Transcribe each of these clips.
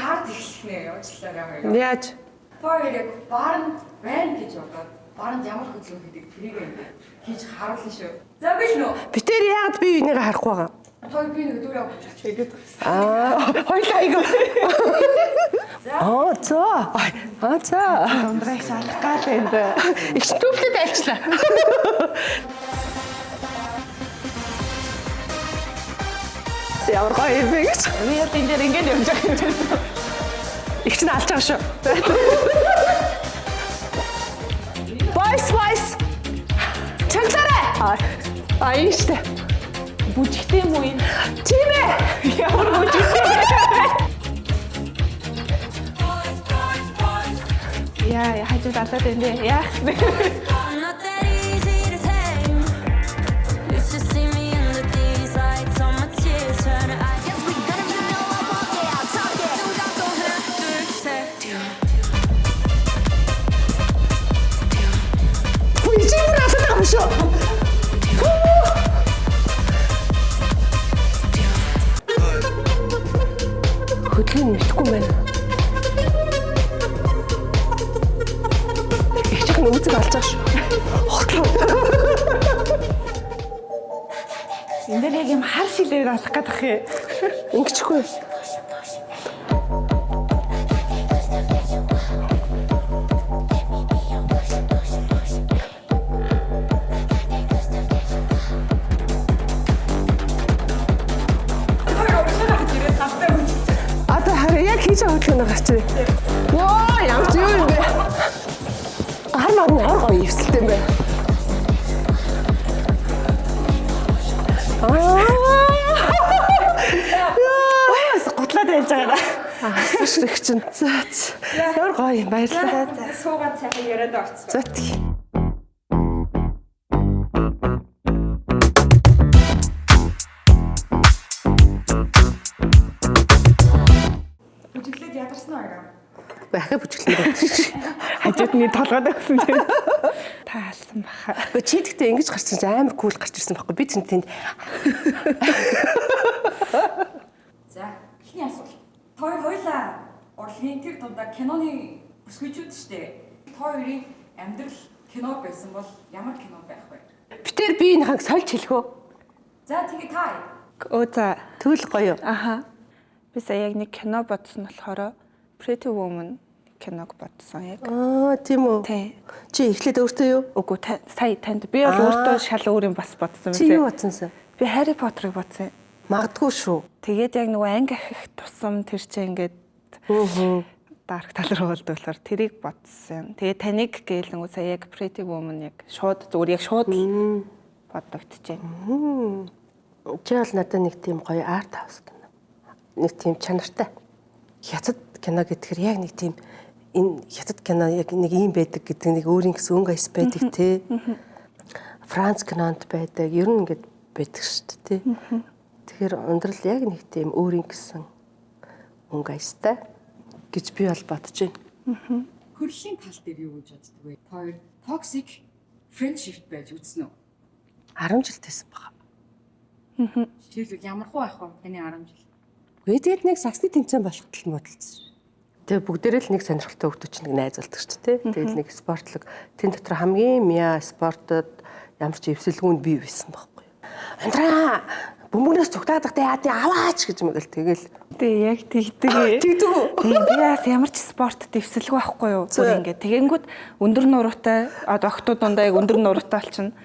хаард эхлэх нэ явууллаа хоёр. Яаж? Хоёр яг баарнд байна гэж бодоод баарнд ямар хөдөлгөөн хийдэг тэрийг хийж харуулна шүү. За би л нөө. Битэр яагаад би энийг харахгүй байгаа? Хоёр би нэг дүүрээ авч хэлээд байна. Хоёлаа айгаа. За. Ундраа шалах гал энд. Их төвлөд альчлаа. Ямар гоё юм бэ гэж. Би яг энэ дээр ингэж явж байгаа юм. Их ч нь алж байгаа шүү. Boys. Чангалаарай. Аян штэ. Бүжигтэй юм уу энэ? Тийм ээ. Ямар бүжигтэй. Яа, хажууд алаад байна. Яах вэ? I'm not that easy to tame. You should see me in the these lights on my tears turn to ice. Yes, we gotta be know I walk it, I'll talk it. Don't have to accept you. Бүжигмэр алаад байгаа юм шүү. Хөдөлгөөн мэдхгүй байна. Үзэг алж байгаа шүү. Энд дээр яг юм хар шилээр алах гэдэг юм. Ингэчихгүй. Одоо хараа яг хийж байгаа хөдөлгөөн гарч ирээ. Воо, ямар зүг юм бэ? Гар маань ямар гоё ивсэлтэй юм бэ? Готлаад байж байгаа. Асуух чинь. Ямар гоё юм баярлалаа. Суугаад сайхан яриад орцсон. За тий. Бүжиглээд ядарсан уу? Бахаа бүжиглээ. Хажууд нь толгойд өгсөн чинь. Таалсан баха. Чи тэгтээ ингэж гарсан чинь амар кул гарч ирсэн байхгүй би тэнд. За, эхний асуулт. Хоёулаа урлагийн тэр дундаа киноны бүсгүйчүүд штэ. Хоёрын амьдрал кино байсан бол ямар кино байх вэ? Битэр би энэ ханг сольж хэлэхөө. За, тэгээ та. Өө за. Тэгвэл гоё. Аха. Би сая яг нэг кино бодсон болохоор Pretty Woman киног бодсон яг. Тийм үү. Тий. Чи эхлээд өөртөө юу? Үгүй сая танд би бол өөртөө шал өөр юм бас бодсон Чи юу бодсонсан? Би Harry Potter-ыг бодсон. Магадгүй шүү. Тэгээд яг нөгөө анги ахих тусам тэр чинь ингээд дарк тал руу болдуулахаар тэрийг бодсон. Тэгээд таныг гээл нөгөө сая яг Pretty Woman яг шууд зүгээр яг шууд бодогдчихэв. Чи бол надад нэг тийм гоё арт хаус кино. Нэг тийм чанартай. Хятад кино гэдгээр яг нэг тийм энэ хятад кино яг нэг юм байдаг гэдэг нэг өөрийн гэсэн өнгө аяс байдаг те. Франц кинонд байдаг. Ер нь ингэж байдаг шүү дээ те. Тэгэхээр ундрал яг нэг тийм өөрийн гэсэн өнгө аястай гэж би бол бодож байна. Хөрлийн тал дээр юу гэж боддөг вэ? Хоёр toxic friendship байж үзнэ үү? 10 жил тэсэн баг. Тэгэл ямар хуу байх вэ? Таны 10 жил. Үгүй тэгээд нэг саксны тэмцээн болоход л модалсан. Тэгээ бүгдээрээ л нэг сонирхолтой хүмүүс чинь нэг найз болдог ч тий. Тэгэл нэг спортлог тэн дотор хамгийн мяа спортод ямар ч эвсэлгүүнд бий байсан байхгүй. Андраа бөмбөгнөөс цугтаадах яа тий аваач гэж мэгэл тэгэл. Тэг яг тэгдэг. Тэгдэг үү? Тийм би бас ямар ч спортод дэвсэлгүй байхгүй юу. Бүр ингээд тэгэнгүүт өндөр нуруутай октод дундаа яг өндөр нуруутай болчихно.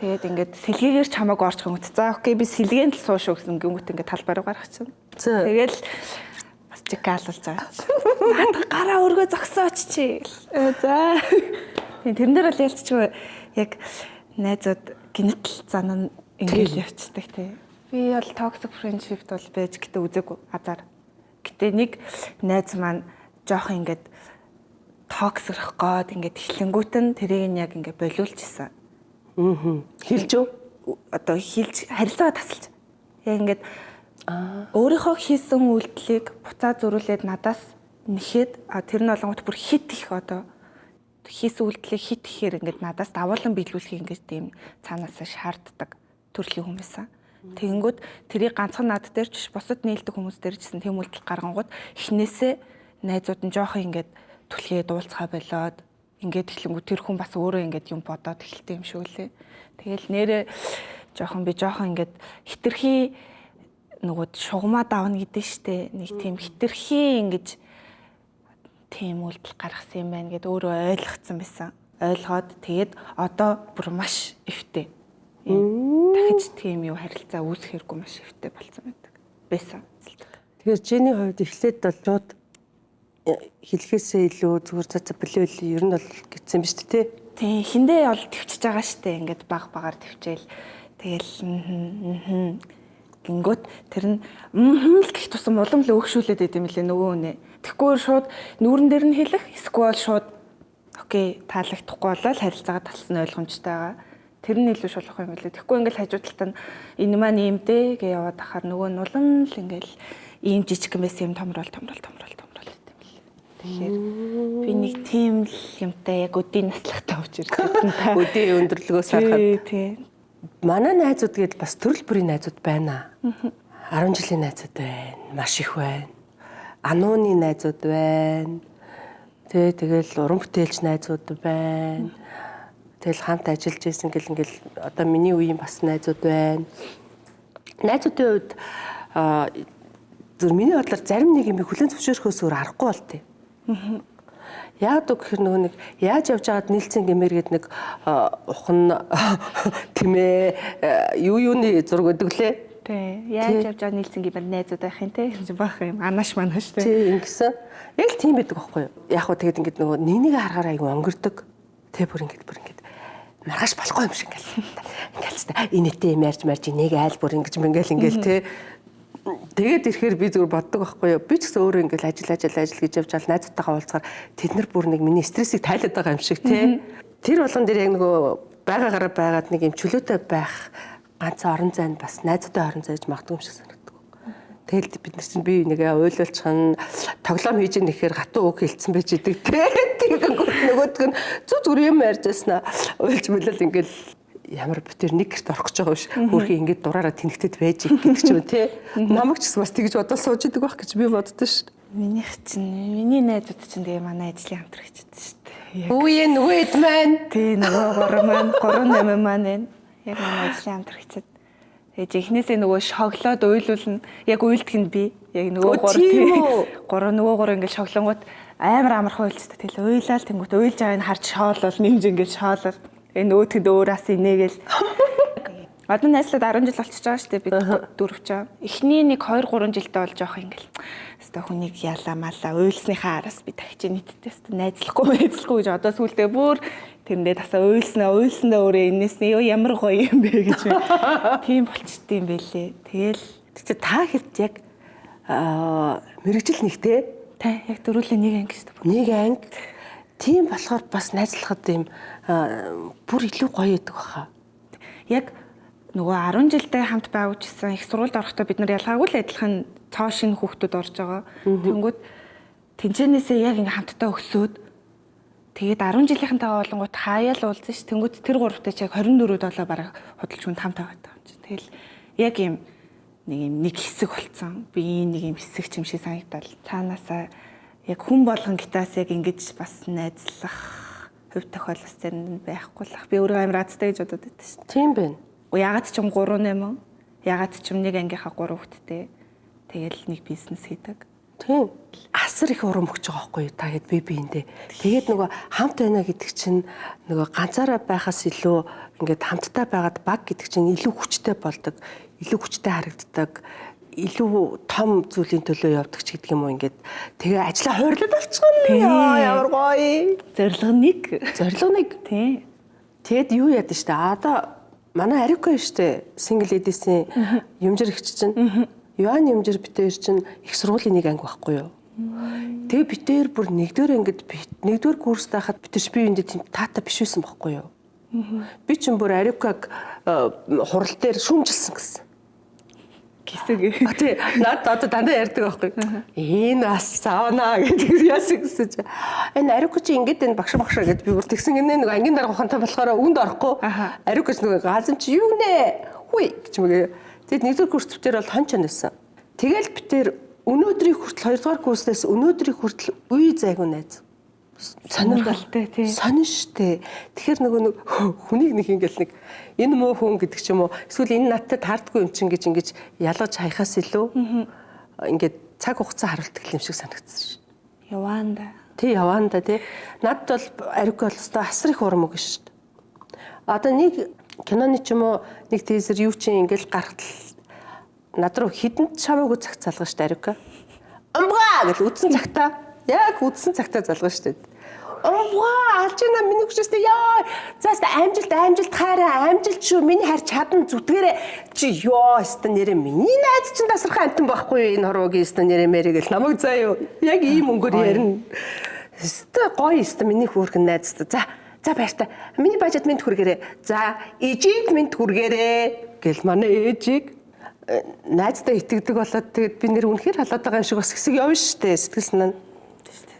Тэгээд ингээд сэлгээгээр ч хамаагүй орчих юм. За окей би сэлгээнд л сууш гэсэн гингүүт ингээд талбараа гаргачихсан. Тэгэл бас чиг гаалуулж байгаа. Наад гараа өргөө зогсооч чи. За. Тэрэн дээр бол ялцчихгүй яг найзууд гинэтл зан нь ингээд явцдаг тий. Би бол toxic friendship бол байж гэтээ үзээгүй азар. Гэтээ нэг найз маань жоох ингээд toxic гоод ингээд эхлэнгүүт нь тэрийг нь яг ингээд болиулчихсан. Хэлж үү? Одоо хэлж харилцаагаа тасалж. Яг ингээд өөрийнхөө хийсэн үйлдэлийг буцаа зөрүүлээд надаас нэхэд тэр нь олонгот бүр хит их одоо хийсэн үйлдэлийг хит ихээр ингээд надаас давуулан биелүүлэхийг ингээд тийм цаанаасаа шаарддаг төрлийн хүмүүс. Тэгэнгүүт тэрийг ганцхан над дээр ч бусад нийлдэг хүмүүс дээр ч гэсэн тийм үйлдэл гаргангууд эхнээсээ найзууд нь жоохон ингээд түлхээ дуулцгаа болоод ингээд эхлэнгүүт тэр хүн бас өөрөө ингээд юм бодоод эхэлтэй юм шүү лээ. Тэгэл нэрээ жоохон ингээд хитрхи нөгөө шугамаа давна гэдэг штэ. Нэг тийм хитрхи ингэж тийм үйлдэл гаргасан юм байна гэд өөрөө ойлгоцсон байсан. Ойлгоод тэгээд одоо бүр маш эвтэй. Дахиж тийм юу харилцаа үүсэхэргүй маш эвтэй болсон байсан. Тэгэхээр чиний хувьд эхлээд бол шууд хэлхээсээ илүү зүгээр цаца билүүл ер нь бол гэсэн биз дээ. Тийм эхэндээ бол төвчж байгаа штэ. Ингээд багаар төвчээл. Тэгэл гингөт тэр нь л гэх тусам улам л өөгшүүлээд байт юм лээ нөгөө үнэ. Тэгэхгүй шууд нүүрэн дээр нь хэлэх эсвэл шууд окей таалагдахгүй болол харилцаагаа талсан ойлгомжтой байгаа. Тэр нь илүү шулах юм лээ. Тэгэхгүй ингээл хажуу талд нь энэ маань ийм дээ гэж яваад ахаар нөгөө нь улам л ингээл ийм жижиг юм байсан юм томрол гэт юм лээ. Тэгэхээр би нэг тийм л юмтай яг өдийн наслахтай авч ирсэн та. Өдийн өндөрлөгөөс харахад тий. Манай найзууд гээд бас төрөл бүрийн найзууд байна. 10 жилийн найзууд байна. Маш их байна. Анууны найзууд байна. Тэгэл уран бүтээлч найзууд байна. Тэгэл хамт ажиллаж исэн ингээл одоо миний үеийн бас найзууд байна. Найзуудын хувьд зөв миний бодлоор зарим нэг юм хүлэн зөвшөөрөхөөс өөр аргагүй болтой. Яг гэхээр нөгөө нэг яаж явж байгаад нийлцэн гэмээр гээд нэг ухан тэмээ юуны зураг өгдөг лээ. Тий. Яаж явж байгаа нийлцэн гэмээр найзууд байх юм те. Баах юм. Анаш манаш те. Тий ингэсэн. Яг л тийм байдаг байхгүй юу? Яг хөө тэгээд ингээд нөгөө нэг харахаар аягүй өнгөрдөг. Тэ бүр ингээд маргааш болохгүй юм шиг ингээл та инээтэй юм ярьж нэг айл бүр ингээл те. Тэгээд ирэхээр би зүгээр боддог байхгүй юу? Би ч гэсэн өөрөө ингээл ажил гэж явж байгаа найзтайгаа уулзахаар тэд нар бүр нэг миний стрессийг тайлаад байгаа юм шиг тий. Тэр болгон дээр яг нөгөө байгаагаар байгаад нэг юм чөлөөтэй байх ганцхан орон зайд бас найзтай орон зайж магадгүй юм шиг санагддаг. Тэгэл бид нар чинь бие нэгээ ойлуулчихна тоглоом хийж нэхээр гатуу үг хэлсэн байж идэг тий. Тэгээд нөгөөдг нь зүгээр юм ярьж байснаа уйлж мөлөл ингээл ямар бүтээр нэг гэрт орох гэж байгаа биш. Хөрхи ингээд дураараа тэнэгтэд байж гэдэг ч юм тий. Намайг ч бас тэгж бодоод сууж идэг байх гэж би боддоо шүү. Миний найзууд чинь тэгээ манай ажлын хамтрагчд шүү дээ. Үе нөгөө хэд маань тий нөгөө 38 маань яг манай ажлын хамтрагчд. Тэгээ эхнээсээ нөгөө шоглоод уйлуулна. Яг уйлдг нь би. Яг нөгөө 3 ингээд шоглонгууд амар амархан уйлцдаг. Тэгэл уйлал тэнгуут уйлж байгааг нь харж шоолол нэмж ингээд шоолол. Нөөтгөд өөрөөс инээгээл. Одоо найзлаад 10 жил болчихж байгаа шүү дээ бид дөрвч. Эхний нэг 2 3 жилдээ бол жоох ингээл. Хэвээ хүнийг ялаа малаа уйлсныхаа араас би дахиж нийтдээ хэвээ найзлахгүй гэж одоо сүултээ бүр тэрэндээ тасаа уйлснаа өөрөө инээснээ ёо ямар гоё юм бэ гэж тийм болчтой юм байлээ. Тэгэл та хэд яг мэрэгжил нэгтэй та яг дөрүлээ нэг анги шүү дээ. Нэг анги. Тийм болохоор бас найзлахад юм бүр илүү гоё байдаг баха. Яг нөгөө 10 жилдээ хамт байгуулжсэн их сургуульд орохдоо бид нар ялгаагүй л адилхан цоо шинэ хүүхдүүд орж байгаа. Тэнгүүд тэнцэнээсээ яг ингээм хамтдаа өсөөд тэгээд 10 жилийнхэнтэйгээ болонгууд хаяал уулзсан ш. Тэнгүүд тэр гуравтай ч яг 24-д болоо бараг худалч хүн хамт байгаа юм чи. Тэгэл яг юм нэг хэсэг болцсон. Би нэг юм хэсэг ч юм шиг санагдал. Цаанаасаа яг хүн болгон гитаас яг ингэж бас найзлах хөв тохиолдол зэрэг байхгүй л ах. Би өөрөө амар азтай гэж бодод байдаг ш. Тийм байна. Ягаад ч юм 3-8, ягаад ч юм нэг ангийнхаа 3 хүүхэдтэй тэгэл нэг бизнес хийдэг. Тийм. Асар их урам өгч байгаа байхгүй юу? Та хэд биендээ. Тэгээд нөгөө хамт байна гэдэг чинь нөгөө ганцаараа байхаас илүү ингээд хамтдаа байгаад баг гэдэг чинь илүү хүчтэй болдог, илүү хүчтэй харагддаг, илүү том зүйлийн төлөө явдаг ч гэдэг юм уу ингээд тэгээ ажлаа хойрлоод болчихгоо. Ямар гоё. Зорилго нэг. Тийм. Тэгэд юу яд штэ. Одоо манай Арико штэ single ladies-ийн юмжир ихч чинь Юан юмжир битээр чинь их сургуулийн нэг анги байхгүй юу. Тэгээ битээр бүр нэгдүгээр ангид нэгдүгээр курст байхад битэрч би үүндээ тийм таата биш байсан байхгүй юу. Би ч бүр Арикаг хурал дээр шүүмжилсэн гэсэн. Гисэг. Тий, наад одоо дандаа ярьдаг байхгүй. Энэ бас саана гэдэг яасан гэсэн чи. Энэ Арико чи ингэж энэ багш гэдээ би бүр тэгсэн гинэ нэг ангийн дарга ухаантай болохоор үнд орохгүй. Арико ч нэг газам чи юу нэ? Хүй гэж мгээ. Тэгэд нэгдүгээр курс төвчээр бол хончон байсан. Тэгэл битээр өнөөдрийн хүртэл хоёрдугаар курснаас өнөөдрийн хүртэл үе зайгүй найз. Сонирхолтой тий. Сонин штэ. Тэгэхээр нөгөө нэг хүнийг нэг ингээл нэг энэ муу хүн гэдэг ч юм уу эсвэл энэ надтай таардгүй юм чинь гэж ялгаж хайхаас илүү ингээд цаг хугацаа харуулдаг юм шиг санагдсан ш. Яваанда. Тий яваанда тий. Надд бол ариук бол өстой асар их урам өгнө штэ. Одоо нэг киноны ч юм уу нэг тийзер юу чинь ингээл гарахтал над руу хідэн чамаагүй цагт залгана штэ ариук. Амбгаа гэж үдсэн цагтаа яг үдсэн цагтаа залгана штэ. Оо алж яна миний хүчтэй яа. Заast амжилт хайраа амжилт шүү. Миний хайр чадан зүтгэрээ чи ёо өстө нэрэ миний найз чинь тасархаа амтан байхгүй энэ хорвогийн өстө нэрэ мэрэ гэл намайг заа юу. Яг ийм өнгөөр ярина. Өстө гоё өстө миний хүүхэн найз өстө. За баяртай. Миний бажад минь хүргээрээ. За ижид минь хүргээрээ гэл манай ээжийг найздаа итгэдэг болоод тэгээд би нэр үнэхээр халаад байгаа юм шиг бас хэсэг явна штэ сэтгэл санаа.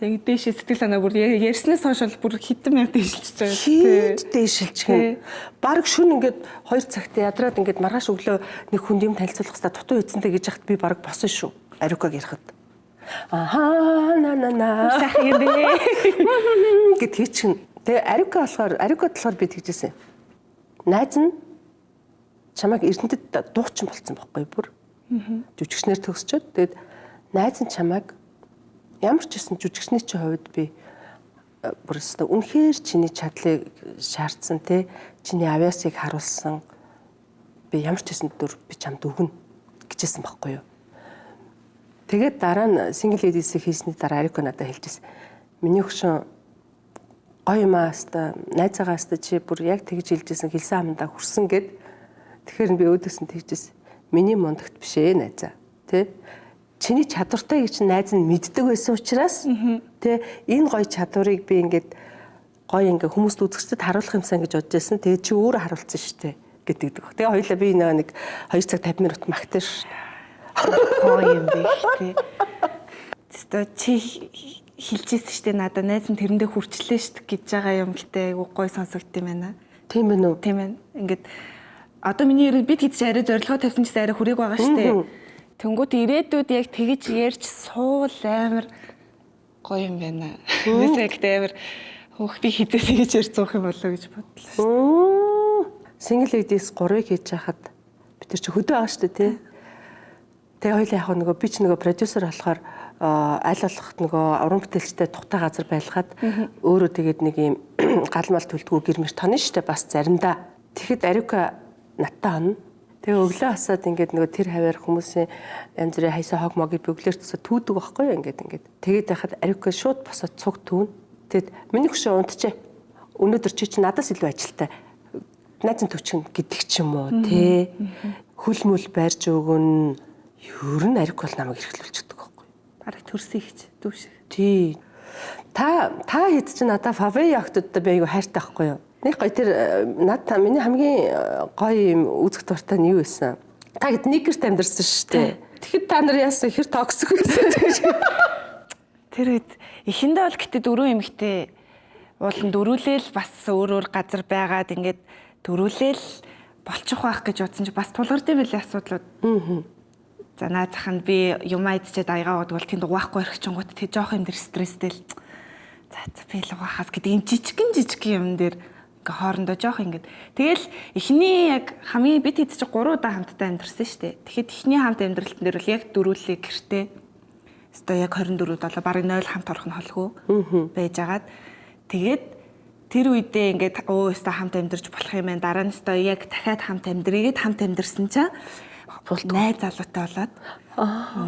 Яг дээш сэтгэл санаа бүр ярьснаас хойш бүр хитэн мянга дээшилж байгаа Хит дээшилж гэн. Бараг шүн ингээд 2 цагт ядраад ингээд маргааш өглөө нэг хүнд юм танилцуулах хэвээр дутуу эзэнтэй гэж яхад би бараг босон шүү. Ариукаг ярихад. Ахаа на. сайхан юм бэ. Гэт хийчихнэ. Тэгээ ариукад болохоор би тэгжсэн. Найз нь чамайг Эрдэнэтэд дуучин болцсон байхгүй бүр. Жүжигчнэр төгсчөөд тэгээд найз нь чамайг ямар ч гэсэн жүжигчний чинь хувьд би бүр өстө үнэхээр чиний чадлыг шаардсан те чиний авьяасыг харуулсан би ямар ч гэсэн дөр би чамд өгнө гэжсэн байхгүй юу. Тэгээд дараа нь single ladies-ийг хийсний дараа Арико надад хэлжсэн. Миний хөшөө гоё юм аа өстө найзаагаа өстө чи бүр яг тэгж хэлжсэн хэлсэн амдаа хүрсэн гэд тэгэхээр би өөдөөс нь тэгжсэн. Миний мундагт биш ээ найзаа те чиний чадвартай гэж найз нь мэддэг байсан учраас тэ энэ гоё чадварыг би ингээд гоё ингээ хүмүүст үзэгчдэд харуулах юмсан гэж бодож байсан. Тэгээд чи өөрөө харуулсан штэ гэдэг. Тэгээ хоёлаа би нэг 2 цаг 50 минут магтсан ш. Гоё юм бэ тий. Тэстэ чи хэлжсэн штэ надад найз нь тэрэндээ хүрчлээ штэ гэж байгаа юм гэтээ айгу гоё сонсогдсон юм байна. Тийм ээ үү? Тийм ээ. Ингээд одоо миний бид хэд ч арай зорилгоо тавьсан ч арай хүрээг байгаа штэ. Тэнгүүт ирээдүйд яг тэгж ярьж суул амар гоё юм байна. Үсэг дээр хөөх би хідээс тэгж ярьж зуух юм болоо гэж бодлоо шүү. Single ladies 3-ыг хийж хахад бид нар чи хөдөө байгаа шүү дээ тий. Тэгээ хоёул яг нөгөө би ч нөгөө продюсер болохоор аль болохт нөгөө уран бүтээлчтэй тухтай газар байлгаад өөрөө тэгээд нэг юм галмал төлдгүү гэрмэр тоно шүү дээ бас заримдаа. Тэгэхэд Ариука надтай онно. Тэгээ өглөө хасаад ингээд нөгөө тэр хаваар хүмүүсийн янз бүрийн хайсаа хог могийг бөглөөр тусаа түүдэг байхгүй юу ингээд. Тэгээд байхад Ариука шууд босоод цуг түүн. Тэгэд миний хөшөө унтжээ. Өнөөдөр чи надаас илүү ажилтай. Найзан төвчин гэдэг ч юм уу тий. Хөл мөл байрж өгөн. Ер нь Ариука бол намайг эрхлүүлчихдэг байхгүй юу. Бараг төрсөн ихч дүү шиг. Тий. Та хэд ч надаа фаве ягтуудтай би айгу хайртай байхгүй юу. Нэг гоё тэр надаа миний хамгийн гоё юм үзэх дуртай нь юу байсан? Та хэд нэг гэрт амьдэрсэн шүү дээ. Тэгэхэд та нар яасан хэр токсик байсан. Тэр үед эхэндээ бол гэтээ дөрөв эмэгтэй уулын дөрүүлээл бас өөр газар байгаад ингээд дөрүүлээл болчих واخ гэж бодсон чи бас тулгард юм билээ асуудлууд. За наад заханд би юм айдчихэд аягаа удвал тэнд угаахгүй орхичингууд тэг жоох юм дэр стресстэй л. За би л угаахаас гэдэг энэ жижиг юм дээр ингээ хоорондоо жоох ингээд. Тэгэл эхний яг хамгийн бид хэд ч 3 удаа хамтдаа амьдэрсэн шүү дээ. Тэгэхэд эхний хамт амьдралтын дээр бол яг дөрүүлээ гэртээ. Өстой яг 24-д болоо барыг 0 хамт орох нь холгүй байжгаад. Тэгээд тэр үедээ ингээд өстой хамт амьдарч болох юм байна. Дараа нь өстой яг дахиад хамт амьдрийгээд хамт амьдэрсэн чинь найз залуутай болоод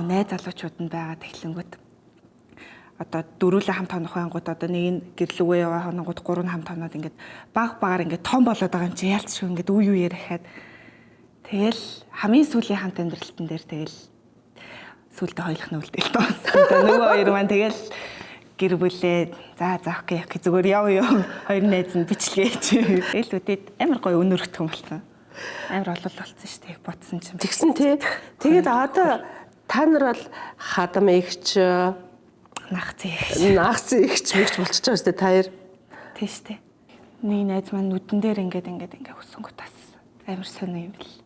найз залуучууд нь байгаад эхлэнгүүт. Одоо дөрүүлээ хамт хонох байнгут одоо нэг нь гэрлүүгээ яваа хоногод 3 хамт хоноод ингээд багаар ингээд том болоод байгаа юм чи яалтчгүй ингээд үе үеэр ахаад тэгэл хамгийн сүүлийн хамт амьдралтын дээр тэгэл сүүлдээ хойлох нь үлдээл тооссон. Нөгөө хоёр маань тэгэл гэр бүлээ за окей зүгээр яв хоёр найз нь бичлэгээч. Тэгэл үдээд амар гоё өнөрөгдөх юм болсон. Амар олол болсон шүү дээ бодсон чинь. Тэгсэн тий. Тэгээд одоо та нар бол хадам эгч нагц ихч мэгч болчихж байгаа шүү дээ та хоёр. Тий шүү дээ. Нэг найз маань нүдэн дээр ингээд хөсөнгөт тас амар сонио юм бэл.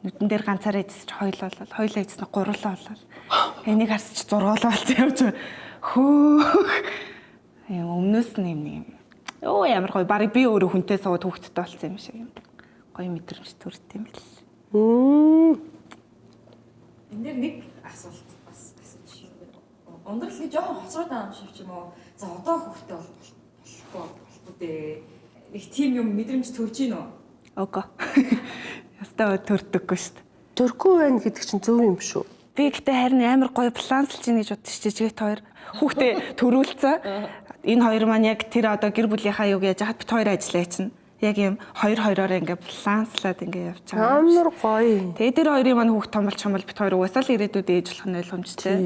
нүдэн дээр ганцаараа ижиж хоёулаа ижсэн гурлаа болол. Энийг харсч зургаалаа болсон явж байгаа. Хөөх. Өмнөөс нь юм. Оо ямар гоё барыг би өөрөө хүнтэй суугаад хүүхдтэй болсон юм шиг юм. Гоё мэдрэмж төрд юм бэл. Энд дээр нэг асуулт бас асууж байна. Ундрал жоохон хоцроод байгаа юм шиг ч юм уу. За одоо хүүхдтэй болохгүй дээ. Нэг тийм юм мэдрэмж төрж гин үү? Ого. Ястаа төрдөггүй шүү дээ. Төрөхгүй байна гэдэг чинь зөв юм шүү. Би гэхдээ харин амар гоё планслж ийн гэж бодчих жижигт хоёр хүүхдээ төрүүлцээ. Энэ хоёр маань яг тэр одоо гэр бүлийнхаа юг яаж хад бит хоёр ажиллаа чинь. Яг юм хоёр хоёроор ингээ планслаад ингээ явж байгаа. Амар гоё. Тэгээ тэр хоёрын маань хүүхд том болчих юм бол бит хоёр угаасаа л ирээдүйд ээж болох нь ойлгомжтой.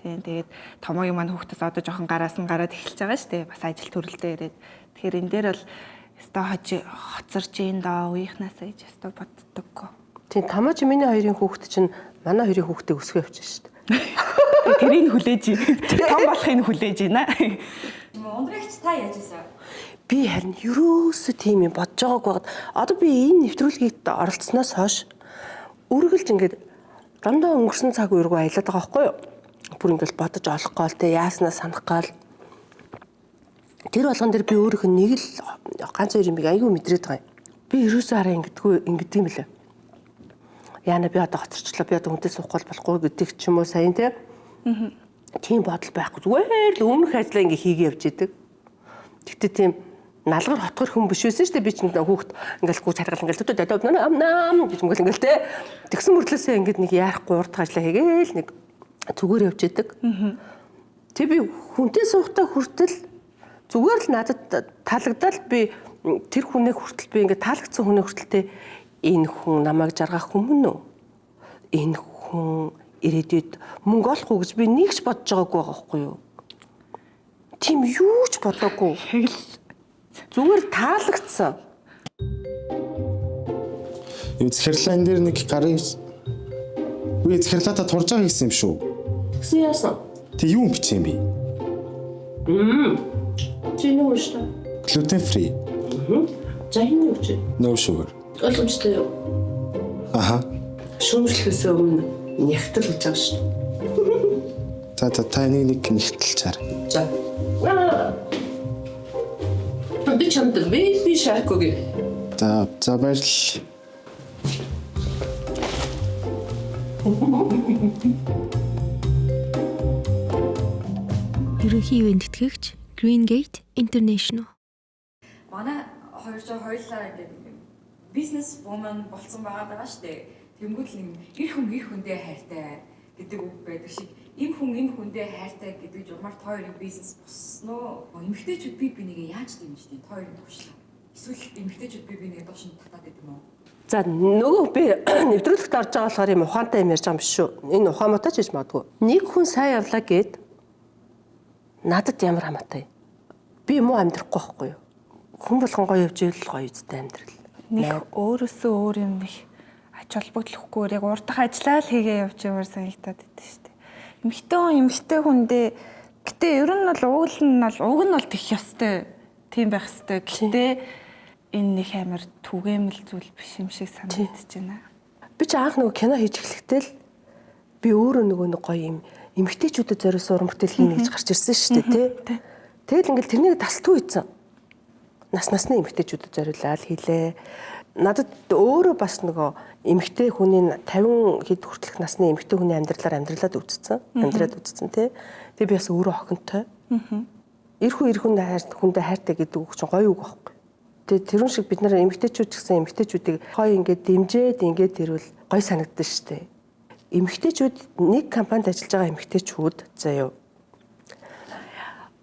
Тийм тэгээд томоогийн маань хүүхдээс одоо жоохон гараас нь гараад эхэлж байгаа шүү дээ. Бас ажил төрөлдөө ирээд. Тэгэхээр энэ дээр бол өстой хоцорж ийн даа үеийнхнаасаа гэж өстой боддоггүй. Тийм томооч миний хоёрын хүүхд чинь манай хоёрын хүүхдийг өсгөө явчихсан шүү дээ. Тэрийг хүлээж ийн. Том болохыг хүлээж ийн аа. Ундрагч та яаж ийсэн? Би харин ерөөсөө тийм юм бодож байгааг байгаад одоо би энэ нэвтрүүлгийг оролцсноос хойш үргэлж ингээд дандаа өнгөрсөн цаг үе рүү аялаад байгаа байхгүй юу? Бүр ингээд бодож олохгүй л те яаснаа санахгүй л тэр болгон дээр би өөрийнх нь нэг л ганц хоёр юм айгүй мэдрээд байгаа юм. Би ерөөсөө хараа ингэдэг юм лээ. Яна би одоо хоцорчлоо би одоо хүнтэй суухгүй болохгүй гэдэг ч юм уу сайн те. Тийм бодол байхгүй зүгээр л өмнөх ажлаа ингээ хийгээ явж идэг. Тэгтээ тийм налгар хотгор хүн биш байсан шүү дээ би ч хүүхд ингээл гүйж харгал ингээл төдөө нам гэж ингээл те. Тэгсэн мөрлөөсөө ингээд нэг яарахгүй урд ажлаа хийгээл нэг зүгээр явж идэг. Тэг би хүнтэй суухтаа хүртэл зүгээр л надад таалагдал би тэр хүнээ хүртэл би ингээд таалагдсан хүнээ хүртэлтэй энэ хүн намайг жаргах хүн үү? Энэ хүн ирээдүйд мөнгө олох уу гэж би нэгч бодож байгаагүй байгаа байхгүй юу? Тийм юу ч бодоогүй. Зүгээр таалагдсан. Юу захирлаа энэ дээр нэг гарын үе захирлаа та турж байгаа гэсэн юм шүү. Тэгсэн яасан? Тэг юу бичсэн би? Чи юу шүү? Gluten free. За энэ юу чи? No sugar. Ойлгомжтой юу? Аха. Шүүмжлэхээс өмнө нягтал гэж байгаа шүү. Та нэг нэгтэлчээр. За. Би чамд би шахахгүй. За баярлал. Ерөнхий ивент тэтгэгч Green Gate International. Манай хоёулаа ингээд бизнес woman болсон байгаа шүү дээ. Тэнгүүд л ир хүндээ хайртай гэдэг үг байдаг шиг эм хүндээ хайртай гэдэг журмаар тойрын бизнес босноо. Эмэгтэйчүүд би нэгээ яаж дэмждэг тойрын төвшлээ. Эсвэл эмэгтэйчүүд би нэгээ доошин татаад гэдэг юм уу? За нөгөө би нэвтрүүлэгт орж байгаа болохоор юм ухаантай юм ярьж байгаа юм биш шүү. Энэ ухаан муутай ч гэж магадгүй. Нэг хүн сайн явлаа гэд надад ямар хамаатай. Би муу амьдрахгүй байхгүй юу? Хүн болгон гоё явж ивэл гоё үстэй амьдрал. Нэг өөрөөсөө өөр юм нэг ач холбогдлохгүйгээр яг урдах ажиллаа л хийгээ явж яваар санагдаад идэв шүү дээ. Эмэгтэй хүндээ гэтээ ер нь бол уг нь бол тэх ёстой тийм байх ёстой. Гэтээ энэ нэг амар түгээмэл зүйл биш юм шиг санагдаж байна. Би ч анх нөгөө кино хийж эхлэхдээ л би өөрөө нөгөө нэг гоё юм эмэгтэйчүүдэд зориулсан уран бүтээл хийнэ гэж гарч ирсэн шүү дээ тий. Тэгэл ингээл тэрнийг тасалгүй ийцэн. Насны эмэгтэйчүүдэд зориулаад хийлээ. Надад өөрөө бас нөгөө эмэгтэй хүний 50 хэд хүртэлх насны эмэгтэй хүний амьдралаад үзсэн тий. Тэгээ би бас өөрөө охинтой. Эр хүндээ хайртай гэдэг үг чинь гоё үг байхгүй. Тэгээ тэрүүн шиг бид нар эмэгтэйчүүд гэсэн эмэгтэйчүүдийг гоё ингээд дэмжээд ингээд ирвэл гоё санагддаг шүү дээ. Эмэгтэйчүүд нэг компанид ажиллаж байгаа эмэгтэйчүүд заяа.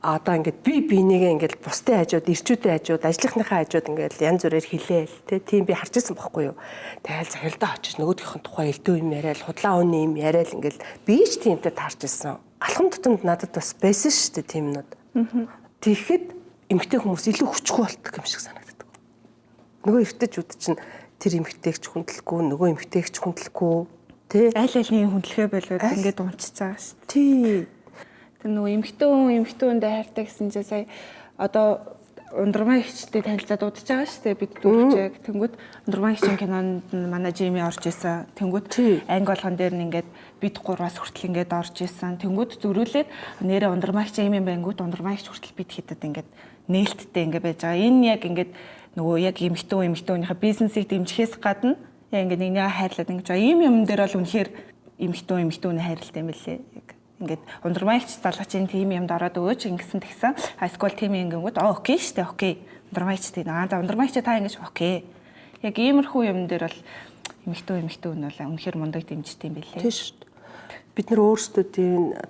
Одоо ингээд бинийгээ ингээд бусдын хажууд, ирчүүдийн хажууд, ажлынхныхаа хажууд ингээд янз бүрээр хилээл тийм би харж ирсэн байхгүй юу. Тэгэл захиралдаа очиж нөгөөхөн тухай элдв юм яриад, худлаа өний юм яриад ингээд би ч тиймтэй таарч ирсэн. Алхам тутамд надад бас байсан шүү дээ тиймнүүд. Тэгэхэд эмэгтэй хүмүүс илүү хүчгүй болтго юм шиг санагддаг. Нөгөө эртэжүүд чинь тэр эмэгтэйгч хүндлэхгүй, нөгөө эмэгтэйгч хүндлэхгүй тий. Аль алины хүндлэхээ болоод ингээд унцж байгаа шүү дээ. Тий. Тэр нөгөө эмэгтэй хүндээ хайртай гэсэн чинь сая одоо Ундрмаа ихчтэй танилцаад удаж байгаа шүү дээ бид дөрвчээг. Тэнгүүд Ундрмаа ихчийн кинонд манай Жими орж исэн. Тэнгүүд анги болгон дээр нь ингээд бид гурваас хүртэл ингээд орж исэн. Тэнгүүд зөрүүлээд нэрээ Ундрмаа ихчийн юм байнгут Ундрмаа ихч хүртэл бид хэдэд ингээд нээлттэй ингээд байж байгаа. Энэ яг ингээд нөгөө яг эмхтөнийхээ бизнесийг дэмжихээс гадна яг ингээд нэгнийгээ хайрлаад ингэж байгаа. Ийм юм дээр бол үнэхээр эмхтөнөө хайрлалтай юм лээ. Яг ингээд Ундрмаагч залгачийн тим юмд ороод өгөөч ингэсэн тэгсэн. Хайскул тим ингэнгүүт окей штэ окей. Ундрмаагч тийм за Ундрмаагч та ингэж окей. Яг иймэрхүү юм дээр бол эмхтэн нь бол үнэхээр мундаг дэмждэг юм билээ. Тийм шүү дээ. Бид нар өөрсдөө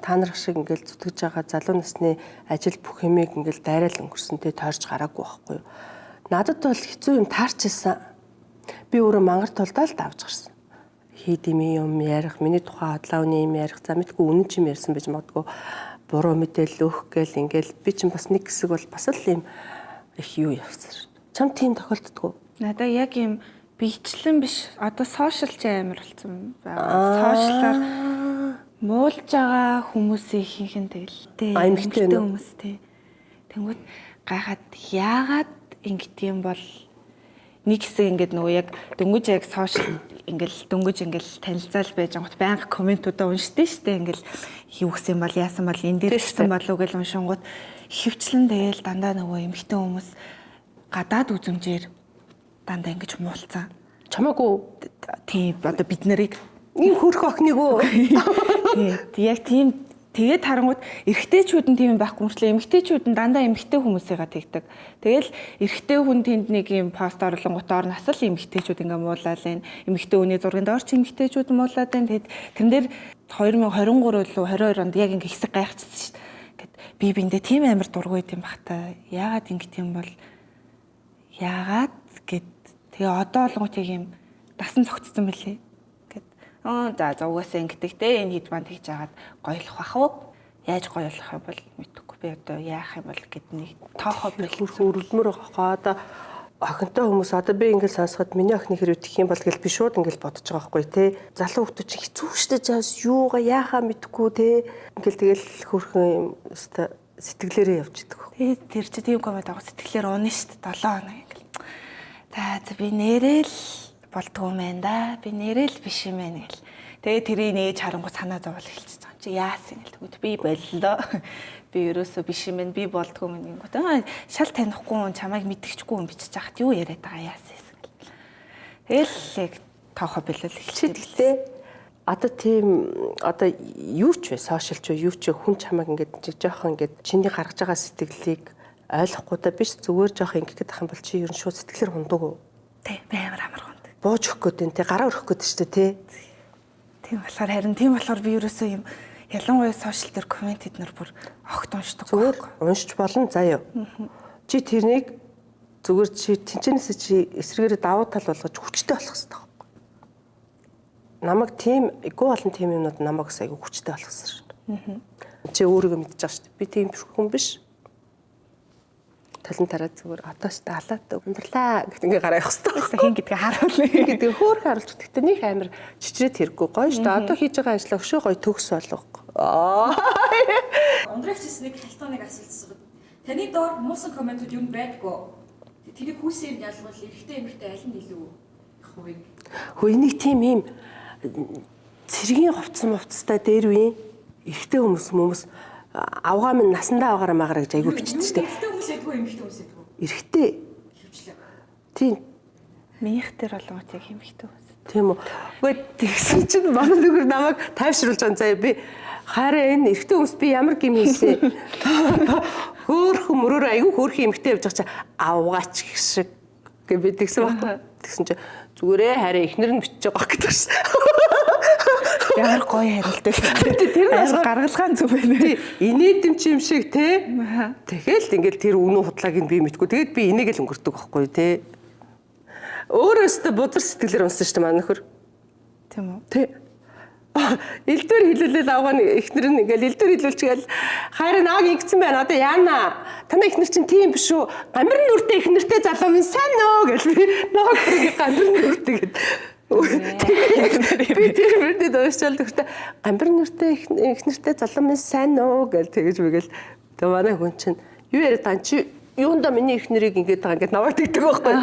та нар шиг ингээл зүтгэж байгаа залуу насны ажил бүх юмыг ингээл дайраал өнгөрсөнтэй тойрч гараагүй байхгүй юу. Надад бол хэцүү юм таарчилсан. Би өөрөө мангар тулдаа л давж гарсан. Хийд юм ярих, миний тухай хотлооны юм ярих, за мэдгүй үнэн ч юм ярьсан байж магадгүй буруу мэдээлэл өгөх гээл ингээл би чинь бас нэг хэсэг бол бас л юм их юу явсан. Чам тийм тохиолддгоо. Надаа яг юм биечлэн биш одоо сошиал ч амар болсон байгаа. Сошиалаар муулж байгаа хүмүүсийн ихэнх нь тэгэлтэй. Эмэгтэй хүмүүстэй. Тэнгүүд гайхаад яагаад ингэдэм бол нэг хэсэг ингээд нөгөө яг дөнгөж яг сошиал ингээл танилцаал байж байгаа байнга комментуудаа уншдээ штэ ингээл юу гэсэн бол яасан бол энэ дээр гэсэн болов гэж уншингууд хөвчлэн тэгэл дандаа нөгөө эмэгтэй хүмүүс гадаад үзмжээр дандаа ингэж муулцсан. Чамаагүй тийм одоо бид нарыг ийм хөрх охиныг үү? Тийм яг тийм тэгээд харангууд эрэгтэйчүүд нь тийм байхгүй мөртлөө эмэгтэйчүүд нь дандаа эмэгтэй хүмүүсийгээ тэгдэг. Тэгэл эрэгтэй хүн тэнд нэг юм пост орлонготоор нас л эмэгтэйчүүд ингээ муулаад байна. Эмэгтэй хүний зургийн доор ч эмэгтэйчүүд муулаад байна. Тэгэд тэрэн дээр 2023 лөө 22 онд яг ингээ хэсэг гайхчихсан шүү дээ. Гэт би биндээ тийм амар дургүй юм бахта. Яагаад ингэ тийм бол яагаад гэд тэгээ одоо олонгот юм дасан цогцсон мөлий. За угаасаа ингэдэгтэй энэ хэд маань тэгж яагаад гоёлох бах уу? Яаж гоёлох юм бол мэдэхгүй. Би одоо яах юм бол гэд нэг тоохоо өрөлмөр байгаа. Одоо охинтой хүмүүс одоо би ингээл сонсоход миний охины хэрэг тэх юм бол гэл би шууд ингээл бодож байгаа байхгүй тий. Залуу хүмүүс чинь хэцүү шттэ жаас юугаа яахаа мэдэхгүй тий. Ингээл тэгэл хөрхөн өстой сэтгэлээрээ явж идэг. Тэр чи тийм коммент авах сэтгэлээр унаа штт 7 хоног ингээл. За би нэрэл болдгоо мэн да. Би нэрэл биш юм байна гэл. Тэгээ тэрийг нээж харангуй санаа зовол эхэлчихэж байгаа. Чи яасан гэл тэгвэл би боллоо. Би ерөөсөө биш юм байна. Би болдгоо мэн гингүүт. Шал танихгүй хүн чамайг мэдчихгүй юм бичиж хахад юу яриад байгаа яасан гэл. Тэгэл яг тоохоо бэлэл эхэлчихэ. Гэхдээ одоо тийм одоо юу ч вэ сошиал ч юу ч хүн чамайг ингээд жоохон ингээд чиний гаргаж байгаа сэтгэлийг ойлгохгүй да биш зүгээр жоохон ингээд ах юм бол чи ер нь шууд сэтгэлээр хундаг уу? Тэ амар хундаг. Бууж өгөх гээд энэ гараа өрөх гээд шүү дээ тий. Тийм болохоор би ерөөсөө юм ялангуяа сошиал дээр коммент эднэр бүр огт уншдаг. Зүгээр уншиж болно заяа. Чи тэрнийг зүгээр чи тэнцэнээс чи эсрэгээр давуу тал болгож хүчтэй болох хэрэгтэй байхгүй. Намайг тийм эго болон тийм юмнууд намайг айгу хүчтэй болгосон шүү дээ. Чи өөрийгөө мэдчихэж байгаа шүү дээ. Би тийм хүн биш. Талан тараа зүгээр одоос талаад өндөрлөө гэх ингээ гараа явах хэрэгтэй. Хин гэдгээ харуулна. Гэдэг хөөх харуулж гэхдээ нэг амир чичрээд хэрэггүй гоё шүү дээ. Одоо хийж байгаа ажил өшөө гоё төгс болгох. Ундрагчс нэг халтоныг асуулцсан. Таны доор муусан комментууд юу байдгүй. Тэрийг хүүсээр ялгуул эрэгтэй эмэгтэй аль нь илүү их хувийг. Хөө энийг тийм юм цэргийн хувцастай дээр үе эрэгтэй хүмүүс авгаа минь насандаа аваараа магараа гэж айгүй бичдэг шүү дээ. Эрэгтэй хүмүүс ядгүй эмэгтэй хүмүүс ядгүй. Эрэгтэй. Хөвчлээ. Тийм. Минийх дээр болгоод яг эмэгтэй хүмүүс. Тийм үү. Гэхдээ тэгсэн чинь манай нөхөр намайг тайвшруулж байгаа заяа би хараа энэ эрэгтэй хүмүүс би ямар гим хийсэ. Хөөхөн мөрөөр айгүй хөөрхөн эмэгтэй явж байгаа чи авгаач гэх шиг гэ би тэгсэн байхгүй. Тэгсэн чи зүгээрээ хараа эхнэр нь бичиж байгаа гэдэг шээ. Ямар гоё хариулт. Тэр нь гаргалгаан зүг байна. Инээдэм чи юм шиг те. Тэгэл ингээл тэр үнэн худлааг нь би мэдгүй. Тэгээд би энийг л өнгөрдөг байхгүй те. Өөрөөсөө бузар сэтгэлээр унсан шүү дээ манай нөхөр. Тийм үү? Тэ. Элдвэр хилүүлэл авгаа эхнэр нь ингээл элдвэр хилүүлчихгээл хайр нааг ингэсэн байна. Одоо яана. Танай эхнэр чинь тийм биш үү? Гамбар нүртэй эхнэртэй залуу минь сайн нөө гэж би нааг гамбар нүртэй гэд. Би тэр мөрөд дуусчаал гэхдээ гамбар нүртэй эхнэртэй залуу минь сайн нөө гэж тэгэж мэгэл. Тэгээ манай хүн чинь юу яриад байгаа чи юунда миний их нэрийг ингэж байгаа ингээд наваад идэх байхгүй.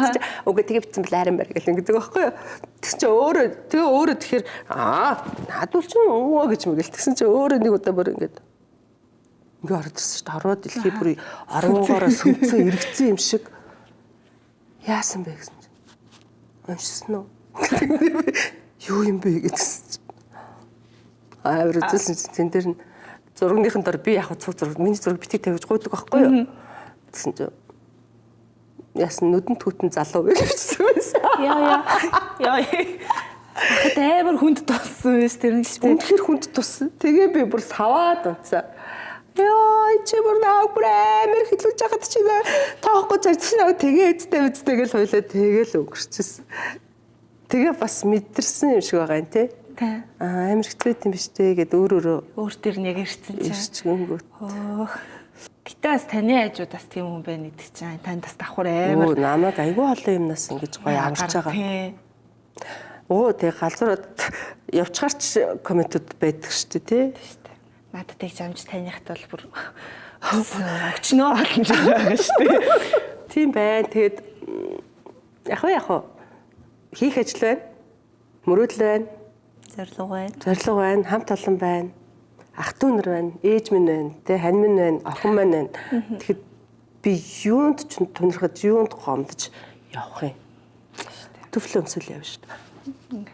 Үгүй тэгээ битсэн бэл арай мэр гэл ингэдэг байхгүй. Тэг чи өөрөө тэгэхээр наадвал ч өө гэж мэгэл тэгсэн чи өөрөө нэг удаа бүр ингээд ороод ирсэн шүү дээ. Ороод дэлхий бүрий оронгоороо сүнцэн эргэцэн юм шиг яасан бэ гэсэн чинь уншсан уу? Юу юм бэ гэсэн чинь авир үзсэн чинь тэн дээр нь зургийнхын дор би яг цуг зураг миний зураг битгий тавьж гойдог байхгүй юу? Тэгсэн чинь яасан нүдэн түүтэн залуу байсан байсан. Яа. Ахад амар хүнд туссан биш тэр нь. Үнэхээр хүнд туссан. Тэгээ би бүр саваад унцаа. Яа чи бүр наа бүр амар хэлүүлж байгаад чи тоохгүй зарчсан аа тэгээ эцтэй гэл хойлоо тэгээл өнгөрчихсэн. Тэгээ бас мэдэрсэн юм шиг байгаа юм те. Амар хэцүү юм биш те гэд өөр төр нь яг ирсэн чинь. Ирчгэнгүүт. Гитаас таны хажуудаас тийм хүн байна гэдэг чинь танд бас давхар амар. Намайг айгүй олон юмнаас ингэж гоё амарч байгаа. Тэгээ галзуураад явчихарч комментүүд байдаг шүү дээ тий. Надад тэг замж таних бол бүр өчнөө олон жил байгаа шүү дээ. Тийм байна. Тэгээд яг хийх ажил байна. Мөрөөдөл байна. Зорилго байна. Хамт олон байна. Ах дүү нар байна. Ээж минь байна. Тэ хань минь байна. Охин маань байна. Тэгэхэд би юунд ч тунирхаж, юунд гомдож явах юм. Төвлөө өмсөл явна шүү дээ.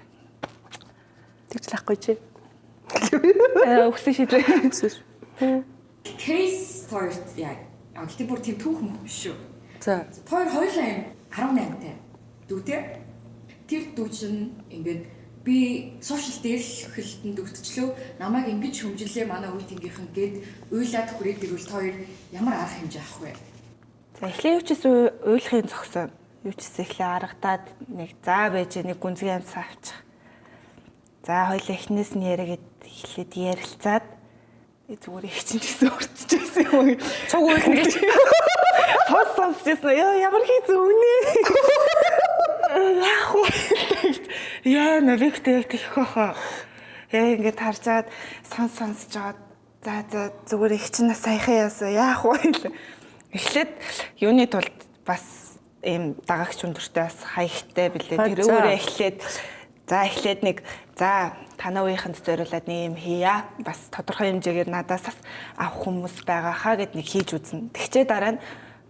Тэгж лахгүй чи. Өгсөн шийдвэр. Кейс story яг гэхдээ бүр тийм түүхэн хүн шүү. За. Тэр хоёулаа 18-тай. Дүүтэй. Тэр дүү чинь ингээд би сошиал дээрлэхэлтэнд өгтчлөө намайг ингэж хүмжиллээ манай үеийнхийнхэн гээд уйлаад хүрээд ирвэл хоёр ямар арга хэмжээ авах вэ? За эхлээ юучис уйлахын зогсон. Юучис эхлээ аргадаад нэг заа байж нэг гүнзгий амс авчих. За хоёул эхнээс нь яриагээд эхлээд ярилцаад зүгээр их чинь гэсэн уртчихсэн юм. Цог уйлах гэж. Сонсчихсан. Ямар хийц үнэ. Яа навигтэй тийххоо. Ингээд харжаад сонсож жаад за зүгээр их чинь саяхан яасан яах вэ? Эхлээд юуны тулд бас ийм дагагч өндөртэй бас хаягтай билээ. Тэр өөрөө эхлээд нэг танаа үеийнхэнд зориулаад нэг юм хийя. Бас тодорхой хэмжээгээр надаас авах хүмүүс байгаа хаа гэд нэг хийж үзнэ. Тэгчээ дараа нь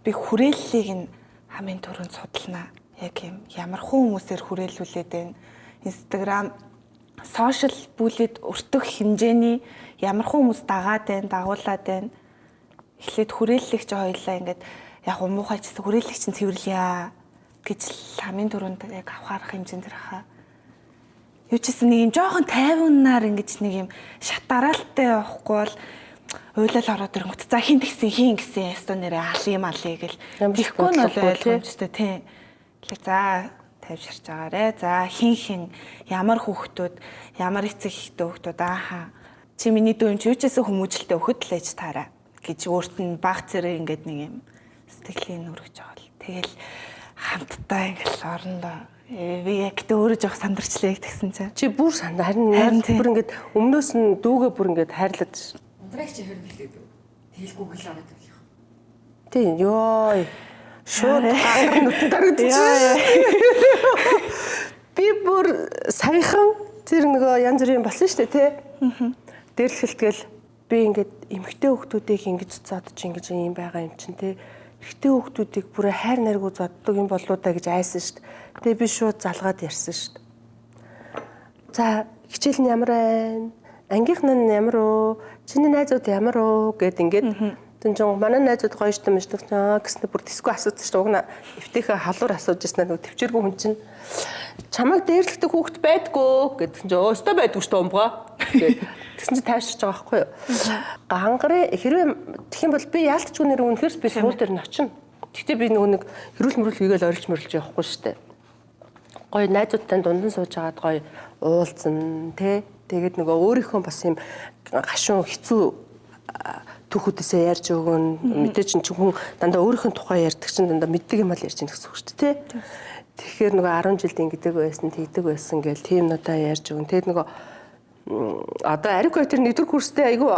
би хүрээллийг нь хамгийн түрүүнд судалнаа. Яг юм ямар хүмүүсээр хүрээлүүлээд байна. Instagram, social бүлэд өртөх хэмжээний ямар хүмүүс дагаад байна, дагуулад байна. Эхлээд хүрээллэгч хоёлаа ингээд яг муухай ч хүрээллэгч нь цэвэрлэе гэж хамгийн түрүүнд яг авахарах хэмжээнд тэр хаа. Юу ч гэсэн нэг юм жоохон тайваннаар ингэж нэг юм шатараалтай явахгүй бол уйлал ороод ирэнгүүт за хин гэсэн ястаа нэрээ алий гэл тэгэхгүй нь бол ойлгомжтой тий. За тавьширч байгаарэ. За хин ямар хүүхдүүд, ямар эцэг ихтэй хүүхдүүд чи миний дүү юм чи юу ч гэсэн хүмүүжлэлтэй өгөхөд л ээж таараа гэж өөрт нь баг зэрэг ингээд нэг юм сэтгэлийн өргөж байгаа л. Тэгэл хамтдаа ингээл орондоо би яг тэ өөрөө жоох сандарчлаа гэсэн чинь. Чи бүр харин бүр ингээд өмнөөс нь дүүгээ бүр ингээд хайрлаад. Ундраг чи хэрэг хэлээд үү? Тэгэл Google ороод байх. Тийм ёо. Шууд дарагдчихсан. Би бүр саяхан тэр нөгөө янз бүрийн болсон шүү дээ тий. Дээрлэхэлтгэл би ингээд эмэгтэй хүүхдүүдийг ингэж зодож ингэж юм байгаа юм чинь тий. Эрэгтэй хүүхдүүдийг бүр хайр наргуу зоддог юм болоо да гэж айсан шүү дээ. Тэгээ би шууд залгаад ярьсан шүү дээ. За хичээл нь ямар байна? Ангийнх нь ямар уу? Чиний найзууд ямар уу гэд ингээд тэнцэн манай найзууд гоё штэ мэждэг гэснээр бүр диско асуудаг шүү дээ. Угна эвтэйхэ халуур асууж ирсэн нэг төвчээргүй хүн чинь чамайг дээрлэхдэг хүүхэд байдгүй гэдэг чинь өстө байдгүй шүү дээ умбгаа. Тэгсэн чинь тайвширч байгаа байхгүй юу? Гангарын хэрвээ тэгэх юм бол би яалтчгүй нэр үнэхээр би суул дээр нь очино. Гэхдээ би нөгөө нэг хэрүүл мөрөл хийгээл орилж мөрлж явахгүй шүү дээ. Гоё найзуудтай дундан сууж агаад гоё уулзсан тий. Тэгээд нөгөө өөрийнхөө бас юм гашуун хэцүү түүхүүдээсээ ярьж өгөн мэдээж чинь хүн дандаа өөрийнхөө тухай ярьдаг чинь дандаа мэддэг юм аа ярьж ийн гэсэн үг шүү дээ тий. Тэгэхээр нөгөө 10 жилд ингэдэг байсан, тэгдэг байсан гэл тийм надаа ярьж өгөн. Тэгээд нөгөө одоо ариг хоёр тэр нэгдүгээр курстэй айгүй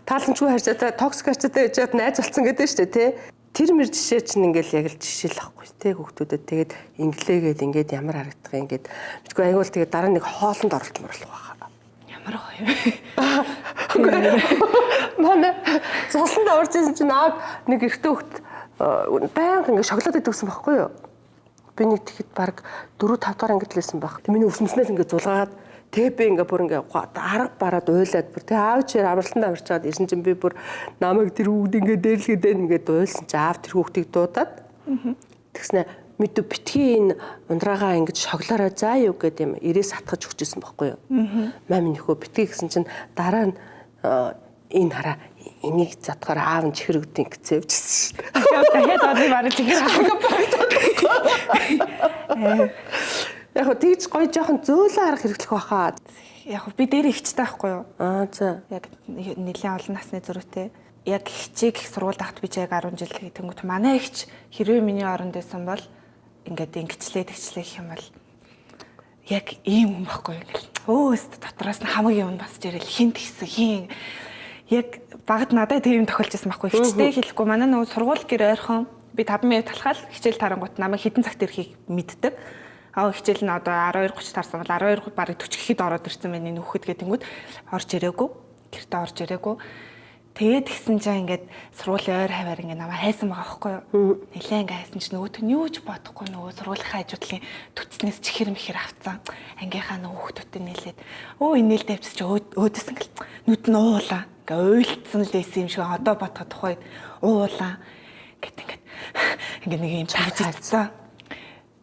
тааламжгүй харьцаатай токсик харьцаатай гэж найз болсон гэдэг шүү дээ тий. тэр мэр жишээ чинь ингээл яг л жишээл ахгүй те хүүхдүүдэд тэгээд инглээгээд ингээд ямар харагдах юм ингээд битгүй айгуул тэгээд дараа нэг хоолнд оролцмор болох байхаа. Ямар гоё. Манай цолонд орж ирсэн чинь нэг эртөө хүүхд баян ингээд шоколад идэгсэн байхгүй юу? Би нэг тэгэхэд баг 4-5 дахь ангид лээсэн баг. Тэг миний өвсмснээс ингээд зулгаад тэгээ би ингээ бүр ингээ арга бараад уйлаад бүр тэгээ аав чир амралтанд амарч чаад ирсэн чинь би бүр намайг тэр хүүхд ингээ дээрлэхэд ингээд уйлсан чи аав тэр хүүхдийг дуудаад тэгснэ мэдв битгий энэ ундраагаа ингэж шоглоорой заа юу гэдэг юм ирээс хатгаж өгчээсэн байхгүй юу. Маа минь хөө битгий гэсэн чинь дараа нь энэ хараа энийг задгаар аав нь чихэр өгдөг гэцээвчсэн шүү дээ. Дахиад одоо барыг чихэр Яг хөө тийж гоё жоохон зөөлөн арга хэрэглэх байхаа. Яг би дээр ихчтэй байхгүй юу? За. Яг нэлээд олон насны зөрүүтэй. Яг хичээг их сургуульд ахт би ч яг 10 жил тэнгуут манай ихч хэрвээ миний оронд байсан бол ингээд ингэчлээ тэгчлээ гэх юм бол яг ийм юм байхгүй юу ингээл. Өөст дотроос нь хамаг юм басж ирэл хинт хийсэн хин. Яг багт надад тийм тохиолж байсан байхгүй ихчтэй хэлэхгүй манай нөгөө сургууль гэр ойрхон би 5 минут талхаал хичээл тарангуут намайг хідэн цагт ирэхийг мэддэг. Хичээл нь одоо 12:30 тарсан бол 12 барыг 40 гэхэд ороод ирсэн байна энэ хүүхэд гэдэнгүүт орж ирээгүй. Гэртээ орж ирээгүй. Тэгээд гисэн чинь ингээд сургуулийн ойр хаваар ингээд намайг хайсан байгаа байхгүй юу? Нилээ ингээд хайсан чинь нөгөөт нь юу ч бодохгүй нөгөө сургуулийн хажуудлын төцнээс чихэр мэхэр авцсан. Ангийнхаа нөгөө хүүхдүүтэй нэлээд өө энэ нэл давчиж өөдөөс ингээд нүд нь уулаа. Ингээд уйлцсан л байсан юм шиг одоо бодоход тухайд уулаа. Ингээд нэг юм чагцсан.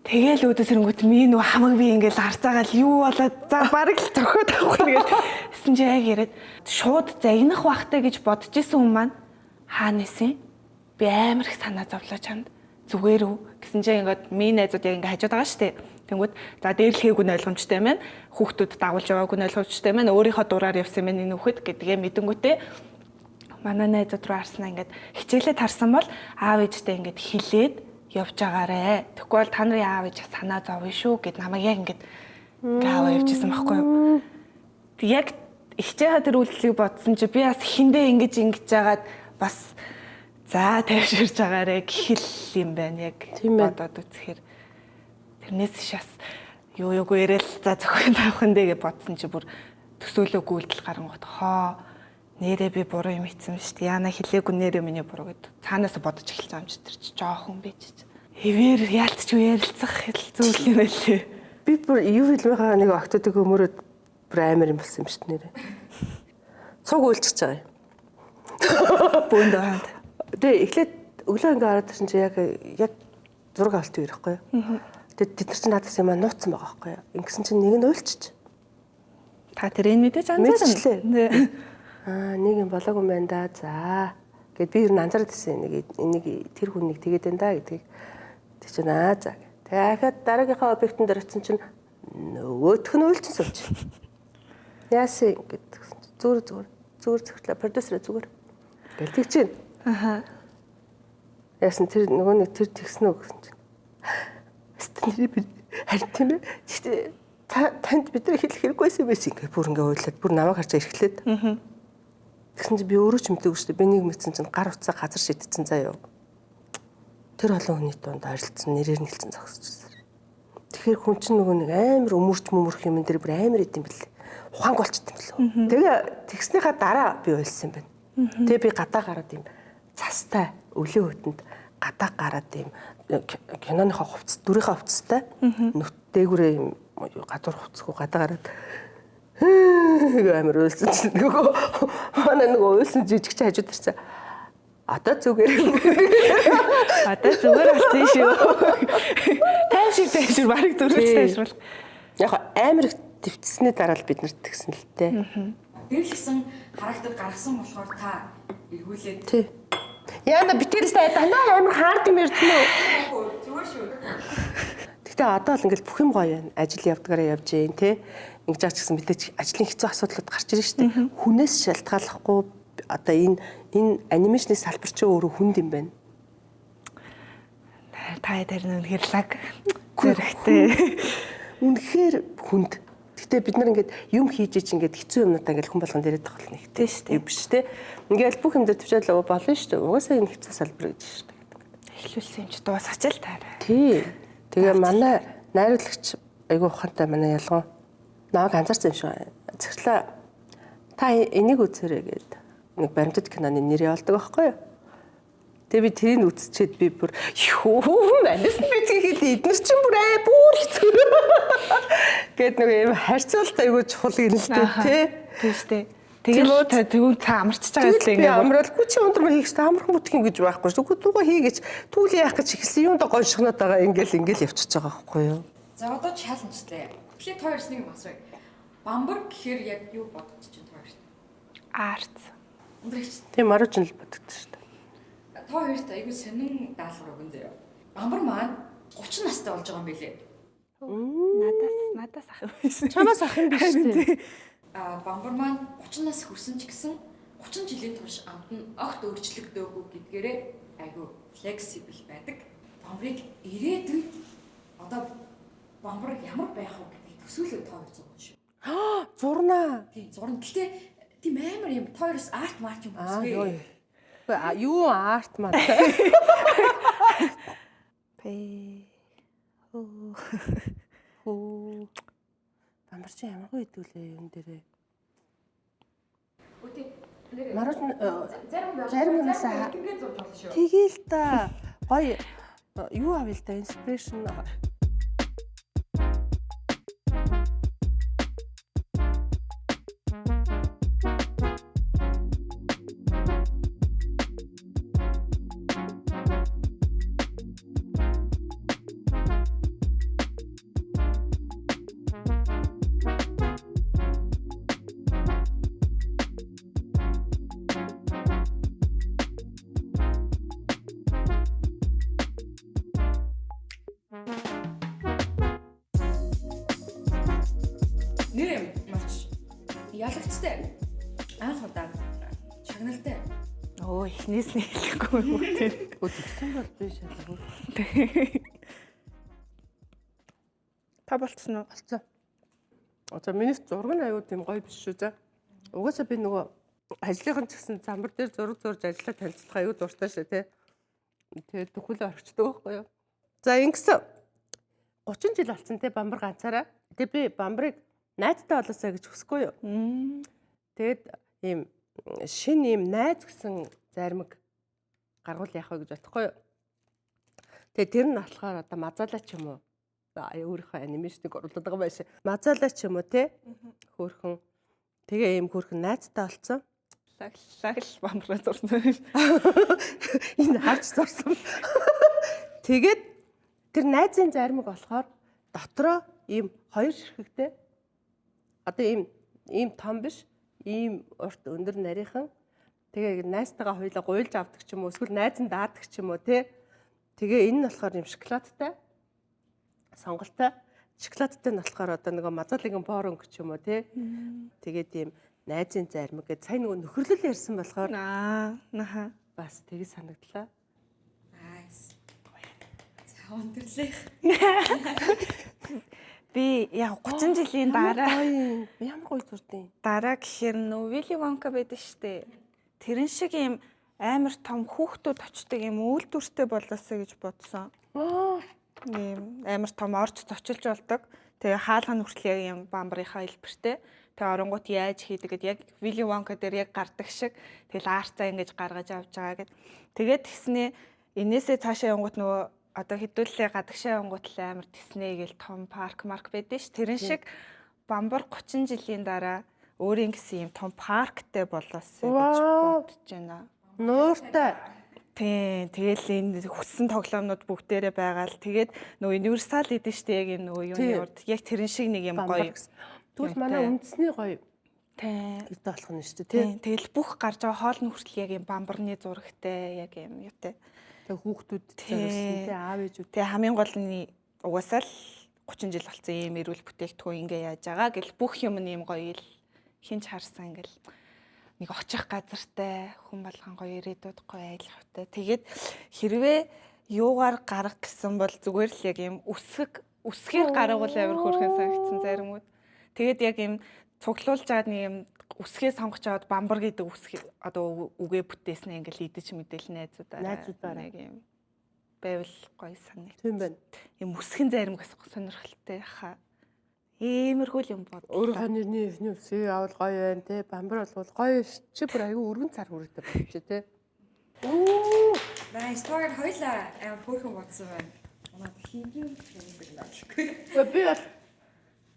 Тэгээл өөдөөс ирэнгүүт минь нөгөө хамаг би ингээл харцаагаал юу болоод за бараг л зөхөд авахгүй нэгээд гэсэн чи яг яриад шууд загнах бахтай гэж бодож исэн хүн маань хаанээсэн би амар их санаа зовлоо чамд зүгээр үү гэсэн чи ингээд минь найзууд яг ингээ хажууд байгаа штэ тэнгүүд за дээрлэхээгүй нь ойлгомжтой байна хүүхдүүд дагуулж яваагүй нь ойлгомжтой байна өөрийнхөө дураар явсан байна энэ хүүхэд гэдгээ мэдэнгүүтээ манай найзууд руу харснаа ингээд хичээлээ тарсан бол аав ээжтэй ингээд хилээд явж байгаарэ. Тэгэхгүй бол та нарын аав ээж санаа зовё шүү гэд намайг яг ингэж аваа явжсэн байхгүй юу. Яг ихчээхаа тэр үйлдэлийг бодсон чи би бас хиндэ ингэж жагаад бас за тавьширж байгаарэ гэх юм байна яг бодоод үзэхээр тэрнээс шас юу юугүй ярил за зөвхөн тавхандэ гэж бодсон чи бүр төсөөлөөгүй үйлдэл гарангууд хоо нэрээ би буруу юм хийсэн шүү дээ. Яна хэлээгүй нэрээ миний буруу гэд. Цаанаас бодож эхэлж байгаа юм чи тэр чи жоохон бич. Хэвээр яалтч уу ярилцах зүйл юм байлээ. Би бүр юу хэлмэхаа нэг октодыг өмөрөд бүр амар юм болсон юм шүү дээ нэрээ. Цуг үйлчж байгаа юм. Бөөнд хаанд. Тэгээ эхлээд өглөө ингээ хараад ирсэн чи яг зураг авалт үерэхгүй юу. Тэгээ тэд нар чи надаас юм нууцсан байгаа байхгүй юу. Ингэсэн чинь нэг нь уйлчих. Та тэр энэ мэдээж анзаарсан. Нэг юм болоогүй юм байна да. За. Гэт би ер нь анзаардаг гэсэн энийг тэр хүн нэг тэгээд байна да гэдгийг тэг чинь за. Тэгэхэд дараагийнхаа объектын дээр очсон чинь нөгөөх нь уйлцсан сууж. Яасан гэдэг. Зүгээр зөвхөлөө продюсер зүгээр. Гэлдэг чинь. Яасан тэр нөгөө нэг тэр тэгсэн үү гэсэн чинь. Стэнри би харин тийм ээ. Гэхдээ танд бид нар хэлэх хэрэггүйсэн байсан ингээ бүр ингээ уйлаад бүр намайг харж эрхлээд. Тэгсэн чинь би өөрөө ч мэдээгүй шүү дээ. Би нэг мэдсэн чинь гар утсаа газар шидсэн заяа. Тэр олон хүний донд ойрлцсон нэрээр нэлсэн зогсчихсон. Тэгэхээр хүн чинь нөгөө нэг амар өмөрч юм дээр бүр амар идэм бэл. Ухаанг болчтой юм лөө. Тэгээ тэгснийхаа дараа би уйлсан байна. Тэгээ би гадаа гараад юм цастай өлөө хөтөнд гадаа гараад юм киноныхоо хувцас дүрийнхээ хувцастай нүт дээгүүрээ юм гадуур хувцсгүй гадаа гараад амар уйлсан чинь нөгөө манай нөгөө уйлсан жижигч хажууд ирсэн. Одоо зүгээр болсон шүү. Тайшир барыг зүрхэж тайшруулах. Яг амар их твцсний дараа л бид нарт тэгсэн л дээ. Дээрлсэн характер гаргасан болохоор та эргүүлээд. Тий. Яна битэрээс дандаа амар хаард юм ярьсан уу? Зүгээр шүү. Гэтэ одоо л ингээл бүх юм гоё байна. Ажил явдгаараа явж гин те. Ингэж аач гэсэн мэдээч ажлын хэцүү асуудлууд гарч ирж штэ. Хүнээс шалтгааллахгүй одоо энэ анимашны салбар чи өөрөө хүнд юм байна. Та тэр үнэхээр лаг зэрэгтэй. Үнэхээр хүнд. Гэтэ бид нар ингээд юм хийж ингээд хэцүү юмнуудаа ингээд хүн болгонд яриад байгаа бол нэгтэй штэ. Биш те. Ингээд бүх юм дээр төвчээлөө болно штэ. Угаасаа энэ хэцүү салбар гэж штэ. Эхлүүлсэн юм чи дуусгач л таарай. Тий. Тэгээ манай найруулагч айгуу ухаантай манай ялгоо. Нааг анзаарсан юм шиг. Захирлаа та энийг үзээрэй гээд нэг баримтат киноны нэр явуулдаг байхгүй юу? Тэгээ би тэрийг үзчихэд би бүр юу манайс би тэгээд эднэр чинь бүр бүр хэцүү. Гэт нэг юм харьцуулалт айгуу чухал юм л дээ тий. Тийм шүү дээ. Тэгэл тэгвэл та амарчж байгаа юм би амралгүй чи өндөр хийх та амархан бүтэх юм гэж байхгүй шүү. Түгөө хийгээч түүл яах гэж ихсэн юунд гойшгоноод байгаа ингээл явчихж байгаа байхгүй юу? За одоо чаленжтэй. Тэгэхээр та хоёрс нэг юм асууя. Бамбар гэхээр яг юу бодож чинь та хоёрт? Арт. Өндрөгч Тийм марууч нь л бодогдсон шүү дээ. та хоёрт айгүй сонин даалгавар өгөн заяа. Бамбар маань 30 настай болж байгаа юм билээ. Надаас ах юм биш. Чамаас ах юм биш үү? Бамбар маань 30 нас хүрсэн ч гэсэн 30 жилийн турш амт нь огт өөрчлөгдөөгүй гэдгээрээ айгүй флексибл байдаг. Бамбарыг ирээдүйд одоо бамбар ямар байх вэ гэдгийг төсөөлөд та хоёр зурна шүү. Зурнаа. Тийм зурна. Гэтэ тийм амар юм та хоёроос арт март юм үзгүй. Юу арт маань. Бамбар чи ямар гоё идүүлээ юм дээрээ. Марууч зарим юмсаа ингээд зурж болно шүү. тэгээл та гоё юу авъя л да инспирэшн. Нэр маш ялагчтай. Анх удаа шагналтай. Оо эхнээс нь хэлэхгүй юм уу тэр. Өдөрсөн бол би шалгав. Та болцсон уу? Болцсон. Одоо миний зураг нь аюу тийм гоё биш шүү за. Угаасаа би нөгөө ажлынхан ч гэсэн замбар дээр зураг зурж ажиллаа танилцах аюу дуртай шээ тий. Тэгээд төгөл орчдөг байхгүй юу? За ингэсэн 30 жил болсон те бамбар ганцаараа. Тэгээд би бамбарыг найзтай болоосаа гэж хүсэхгүй юу? Тэгээд ийм шин ийм найз гэсэн зармаг гаргуул яах вэ гэж бодохгүй юу? Тэгээд тэр нь болохоор одоо мазаалаа ч юм уу? Өөрийнхөө анимашныг оруулаад байгаа байшаа. Мазаалаа ч юм уу те? Хөөхөн. Тэгээ ийм хөөхөн найзтай болцсон. Лагл бамбараа зурсан. Энэ харж зурсан. Тэгээд тэр найзын зармаг болохоор дотроо ийм хоёр ширхэгтэй. Одоо ийм том биш, ийм урт өндөр нарийнхан. Тэгээ найзтайгаа хоёулаа гуйлж авдаг ч юм уу, эсвэл найз нь даадаг ч юм уу те. Тэгээ энэ нь болохоор ийм шоколадтай. Сонголтой. Шоколадтай нь болохоор одоо нөгөө мазаалын боронг ч юм уу те. Тэгээд ийм найзын зармаг гэж сайн нөгөө нөхөрлөл ярьсан болохоор Нааха. бас тэгээ санагдлаа. Nice. За өндөрлөх. Би яг 30 жилийн дараа Ямар гоё зурдیں۔ дараа гэхээр нөө Willy Wonka байдаг штэ. Тэрэн шиг юм амар том хүүхдүүд очдог юм үйлдвэртэй болоосаа гэж бодсон. Ийм амар том орж зочилж болдог. Тэгээ хаалганы хүртэл яг юм бамбарынхаа хэлбэртэй. Тэгээ оронгууд яаж хийдэг гэд яг Willy Wonka дээр яг гардаг шиг тэгэл арцаа ингэж гаргаж авч байгаа гэд. Тэгээд тэгснээ энээсээ цаашаа явгууд нөгөө одоо хэдүүлээ гадагшаа явгууд амар тэснэ гээл том парк марк байдэн ш. Тэрэн шиг бамбар 30 жилийн дараа өөрийн гэсэн юм том парктай болоосаа гэж бодож байна. Нууртай. Тийм. Тэгэл энэ хүссэн тоглоомнууд бүгдээрээ байгаа л. Тэгээд нөгөө универсал эдэн штэ яг энэ нөгөө юуны урд яг тэрэн шиг нэг юм гоё. Тэгвэл манай үндэсний гоё. Тийм. Ит болох нь штэ тий. Тэгэл бүх гарч байгаа хоолны хүртэл яг юм бамбарны зурагтай яг юм юутай. Тэг хүүхдүүд зориулсан тий аав ээжүүд. Тэгээ хамгийн гол нь угаасаа л 30 жил болсон юм эрүүл бүтээгдэхүүн ингээ яаж байгаа гэл бүх юм нь юм гоё л хинч харсан ингээл нэг очих газартай хүн болгон гоё ирээдүйд гоё айлхавтай. Тэгээд хэрвээ юугаар гарах гэсэн бол зүгээр л яг юм үсгээр гаргуул амир хөрхэн санагдсан заримуд. Тэгээд яг юм цуглуулж байгаа нэг юм үсгээ сонгож аваад бамбар гэдэг үсгээ одоо үгээ бүтээснэ ингээл идэж мэдээл найзуудаараа нэг юм байвал гоё санагд. Тийм байна. Юм үсгэн зарим гэсэн сонирхолтой хаа. Иймэрхүү юм бод. Өөрийнхөө нэрний эвний үсгийг авал гоё байна те. Бамбар болвол гоё ш. Чи бүр аягүй өргөн цар хүрээтэй болчих те. Оо. Nice. Тоор хоёлаа хөөрхөн бодсон байна. Унаад хийгэн юм гэхгүй. Би бол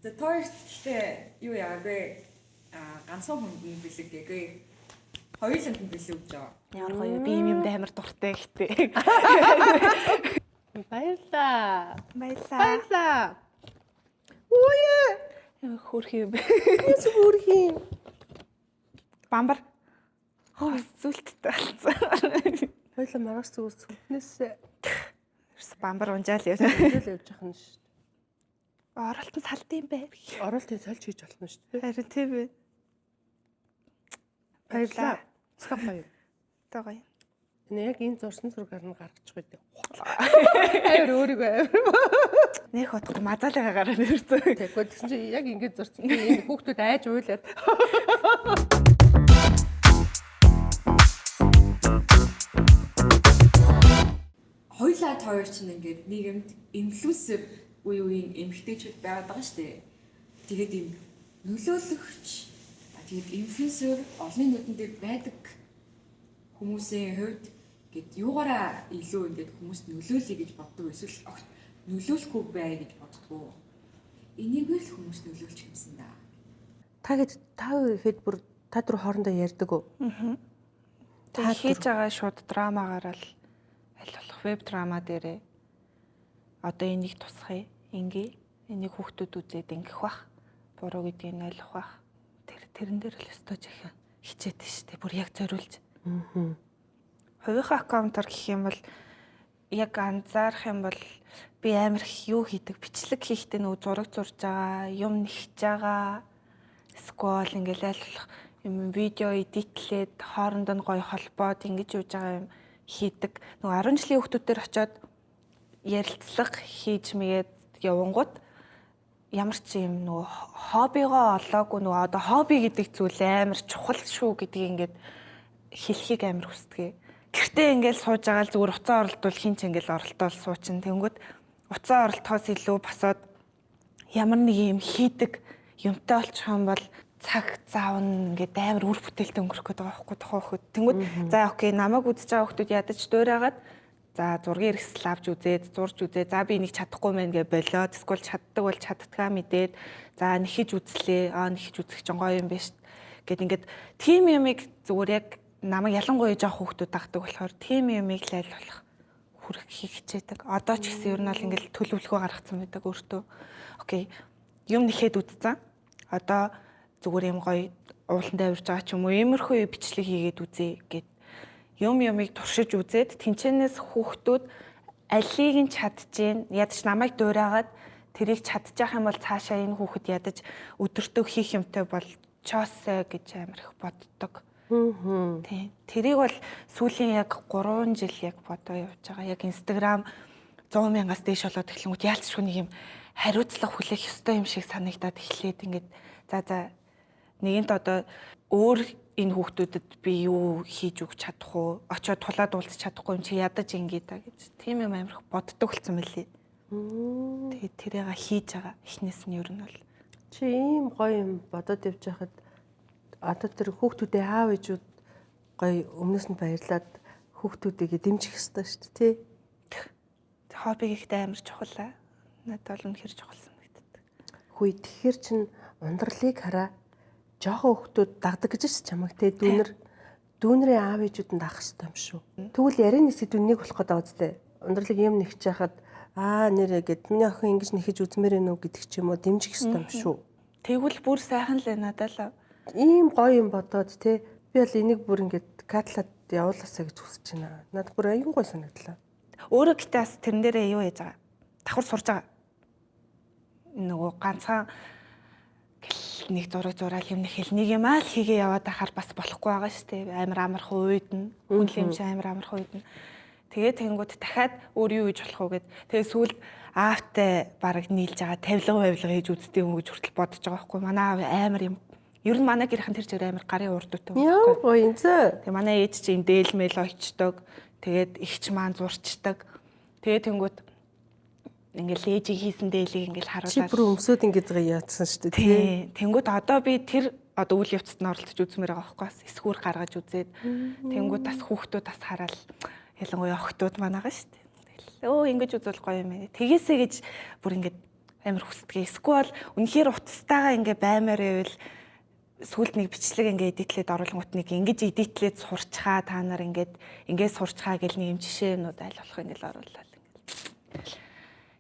За тоор гэхдээ юу яа бэ? Ганцхан хүнд нь бэлэг гээгүй. Хоёуланд нь бэлэг гэж байгаа. Ямар гоё би юм амар дуртай гэхдээ. баярлаа. Баялаа. Үе. Хөөрх юм. Эс бүрхийн. Бамбар. Хөөс зүлттэй болсон. Хоёлаа маргас зүгээс сүнснээс Ерс бамбар унжаал яа. хөлөөл явж байгаа нь шүү дээ. Оролтон салдсан байв. Оролтыг сольж хийж болно шүү дээ. Харин тийм ээ. Баярлаа. Стоп гоё. Тэгой. Энэ яг энэ зурсан зургаар нь гаргачих үү. Амар өөрийгөө амар. Нэх утга мазаалгаа гараад ирсэн. Тэгэхгүй тэгсэн чинь яг ингэж зурсан. Энэ хүүхдүүд айж уйлаад. Хоёлаа тоор чинь ингээд нийгэмд инфлюенсер үеийн эмэгтэйчүүд байгаад байгаа шүү дээ. Тэгээд ийм нөлөөлөгч тэгээд инфлюенсер олонний нүдэн дээр байдаг хүмүүсийн хувьд гээд юугаараа илүү ингээд хүмүүст нөлөөлөе гэж боддог эсвэл нөлөөлөхгүй бай гэж боддгоо. Энийг л хүмүүс нөлөөлж юмсан да. Та ихэд бүр та дөрөв хоорондоо ярьдаг уу? Тэг хийж байгаа шууд драмагаар л аль болох веб драма дээрээ одоо энийг тусахыг ингээ энийг хүүхдүүд үзээд ингэх бах буруу гэдгийг нь ойлгох бах тэрэн дээр л өстөж их хичээдэг шүү дээ бүр яг зориулж хувийнхаа аккаунтаар гэх юм бол яг анзаарах юм бол би амар их юу хийдэг бичлэг хийхдээ нөө зураг зурж байгаа юм нэгж байгаа сквол ингээл аль болох юм видео эдитлээд хоорондоо нь гоё холбоод ингэж юуж байгаа юм хийдэг. Нөгөө 10 жилийн хүүхдүүдээр очиод ярилцлага хийж мэгээд явангууд ямар ч юм нөгөө хоббигоо олоогүй нөгөө одоо хобби гэдэг зүйл амар чухал шүү гэдгийг ингээд хэлхийг амар хүсдэг. Гэртээ ингээд сууж байгаа л зүгээр уцаа оролдвол хин ч ингээд оролдоол суучин. Тэнгүүд уцаа оролдохоос илүү босоод ямар нэг юм хийдэг юмтай олчих юм бол цаг заавн ингээд амар үр бүтээлтэй өнгөрөх гэдэг байгаа байхгүй тохоо хөхөд. Тэнгүүд за окей намайг үзэж байгаа хүмүүс ядаж дуурайгаад за зургийн хэрэгсэл авч үзээд зурж үзээ. За би энийг чадахгүй мэн гэж болоод эсвэл чаддаг бол чаддгаа мэдээд за нэхэж үзлээ. Нэхэж үзэх чинь гоё юм биш гэд ингээд тим юмыг зүгээр яг намайг ялангуяа жоох хүмүүс дагдаг болохоор тим юмыг л аль болох хүрэх хичээдэг. Одоо ч гэсэн ер нь бол ингээд төлөвлөгөө гаргацсан байдаг өөртөө. Окей юм нэхэд үзсэн. Одоо зүгээр юм гоё ууландаа авирж байгаа ч юм уу иймэрхүү бичлэг хийгээд үзье гэд юмыг туршиж үзээд тэнцэнээс хүүхдүүд алийг нь чадчихээн ядаж намайг дуурайгаад тэрийг чадчих юм бол цаашаа энэ хүүхэд ядаж өдөртөө хийх юмтай болчоосэй гэж амар их боддог. Тийм. Тэрийг бол сүүлийн яг 3 жил яг бодоо явж байгаа. Яг Instagram 100,000-аас дээш болоод эхлэнгүүт яалтчгүй нэг юм хариуцлага хүлээх ёстой юм шиг санагдаад эхлээд ингээд за нэгэнт одоо өөр энэ хүүхдүүдэд би юу хийж өгч чадах уу? Очоод тулаад уулзах чадахгүй юм чи ядаж ингээд та гэж. Тийм юм амирх боддог болсон мөлий. Тэгээд тэрийг хийж байгаа. Эхнээс нь ер нь бол Чи ийм гоё юм бодоод явж байхад одоо тэр хүүхдүүдээ аав ээжүүд гоё өмнөөс нь баярлаад хүүхдүүдийг дэмжих ёстой шүү дээ, тий? Хобби ихтэй амар чухал. Надад бол үнэхээр чухал санагддаг. Хүй тэгэхээр чин ундралыг хараа жоохон хүүхдүүд дагдаг гэж чамаг те дүүнэрийн аав ээжүүдэнд авах хэрэгтэй юм шүү. Тэгвэл ярианы сэдвүүн нэг болох гэдэг үстэй. Ундралыг юм нэгч яхад нэрээ гэд миний охин ингэж нэхэж үзмээр ээ нүү гэдэг ч юм уу дэмжих хэрэгтэй юм шүү. Тэгвэл бүр сайхан л надад л Ийм гоё юм бодоод те би бол энийг бүр ингэж катлаад явуулаасаа гэж хүсэж байна. Надад бүр аюун гоё санагдлаа. өөрөө гитаас тэрэн дээрээ юу яаж байгаа? Давхар сурж байгаа. Нөгөө ганцхан нэг зураг зураал юм нэг хэл нэг юм аа л хийгээ яваад ахаар бас болохгүй байгаа шүү дээ. Амар амархан үед нь хүн л юм чи амар амархан үед нь. Тэгээд тэнгууд дахиад өөр юу хийж болох вэ гэд. Тэгээд сүүлд аавтай бараг нийлж байгаа тавилга хийж үзтээ юм гэж хүртэл бодож байгаа байхгүй. Манай аав амар юм. Ер нь манай гэрхэн тэр чигээр амар гарын урдуутай байхгүй. Яа гоё зөө. Тэгээд манай ээж чинь дээлмэл очдог. Тэгээд ихч маань зурчдаг. Тэгээ тэнгүүд ингээл ээжийг хийсэн дээлийг ингээл Чи харуулаад. бүр өмсөд ингэж яатсан шүү дээ тий. Тэнгүүд одоо би тэр одоо үйл явцад нь оролцож үзмээр байгаа байхгүй бас эсгүүр гаргаж үзээд тэнгүүд бас хүүхдүүд бас хараад ялангуяа охтууд манайгаа шүү дээ. Тэгэл ингэж үзвэл гоё юм ээ. Тэгээсээ гэж бүр ингээд амар хүсдэг. Эсвэл үнэхээр утастайгаа ингээ баймаар байвал сүүлд нэг бичлэг ингээ эдитлээд оруулангууд нэг ингэж эдитлээд сурчхаа та нар ингээд сурчхаа гэл нэг юм жишээнүүд аль болох ингээл оруулаад ингээл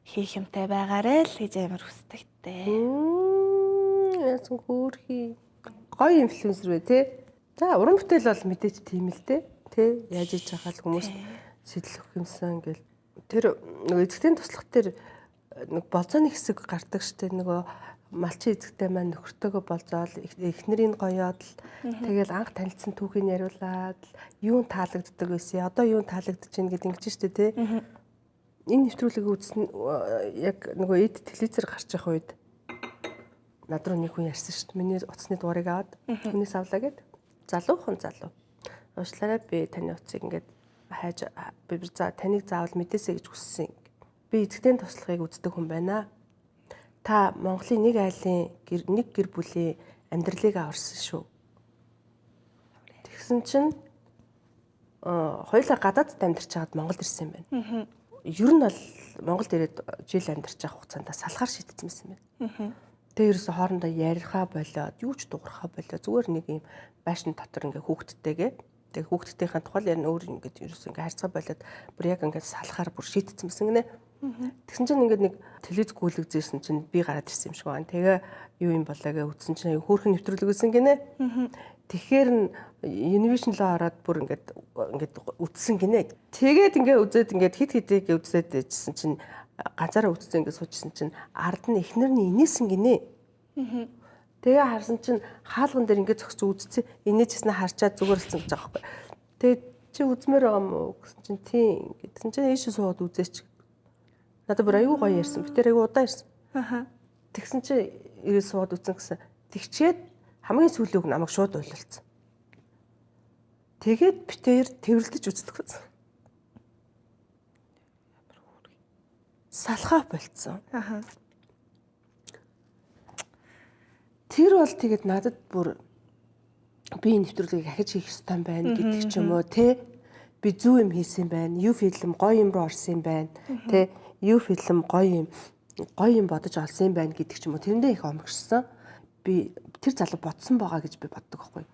хийх юмтай байгаарэ л гэж амар хүсдэг дээ. Яасан хөөрхий. Гоё инфлюенсер бай тий. За уран бүтээл бол мэдээж тийм л дээ. Тий. Яаж иж байгаа л хүмүүс сэтэл өгөх юмсан ингээл тэр нөгөө эзэгтийн туслах тэр нэг болцооны хэсэг гардаг штэ нөгөө малчин эзэгтэй маань нөхөртөөгөө болзоол эхнэрийн гоёод л тэгэл анх танилцсан түүхийг яриулаад юун таалагддаг байсан одоо юун таалагдаж байна гэдэг ингэж штэ тий. Энэ нэвтрүүлгийг үзсэн яг нөгөө эд телевизээр гарч явах үед над руу нэг хүн ярьсан шүү дээ. Миний утасны дугаарыг аваад хүнээс авлаа гэд. Залуухан залуу. Уучлаарай би таны утсыг ингээд хайж би за таныг заавал мэдээсэй гэж хүссэн. Би эзэгтийн туслахыг үздэг хүн байна. Та Монголын нэг айлын нэг гэр бүлийн амьдралыг аварсан шүү. Тэгсэн чинь хоёулаа гадаадд амьдарч байгаад Монголд ирсэн юм байна. Ер нь бол Монголд ирээд жил амьдарч байгаа хугацаанд салахаар шийдсэн юм байна. Тэгээ ерөөсө хоорондоо ярихаа болоод юу ч дуурхаа болоод зүгээр нэг юм байшин дотор ингээ хүүхдтэйгээ тэгээ хүүхдтийнхээ тухай ярина өөр ингээ ерөөсө ингээ харьцаа болоод бүр яг ингээ салахаар бүр шийдсэн гинэ. Тэгсэн чинь ингээд нэг телевиз гүйлгзээсэн чинь би гараад ирсэн юм шиг байна. Тэгээ юу юм болоо гэ үзсэн чинь хөөрхөн нэвтрүүлэг үзсэн гинэ. Тэгэхээр нь Univision руу ороод бүр ингээд үзсэн гинэ. Тэгээд ингээд үзээд ингээд хит хитээ үзээд ижсэн чинь ганцаараа үзсэн ингээд суучсан чинь ард нь эхнэр нь инээсэн гинэ. Тэгээ харсан чинь хаалган дээр ингээд зогсож үзсэн. Инээжсэн харчаад зүгээр болсон гэж байгаа байхгүй. Тэгээд чи үзмээр байгаа юм уу гэсэн чинь тийм гэдсэн чинь ийшээ суугаад үзээч. Надад бүр аюу гоё ярьсан. Би тэр аюу удаа ярьсан. Тэгсэн чи ирээ суугаад үзсэн гэсэн. Тэгчээд хамгийн сүүлийн үг намайг шууд ойлголцсон. Тэгээд би тэр тэрвэрлдэж үздэг гэсэн. Салхаа болцсон. Тэр бол тэгээд надад бүр би нэвтрүүлгийг ахиж хийх ёстой юм байна гэдэг ч юм уу те. Би зөв юм хийсэн байна. Юу фильм гоё юм руу орсон юм байна. Тэ юу фильм гоё юм бодож олсон юм байна гэдэг ч юм уу. Тэрэндээ их омгшсан. Би тэр залуу бодсон байгаа гэж би боддог байхгүй.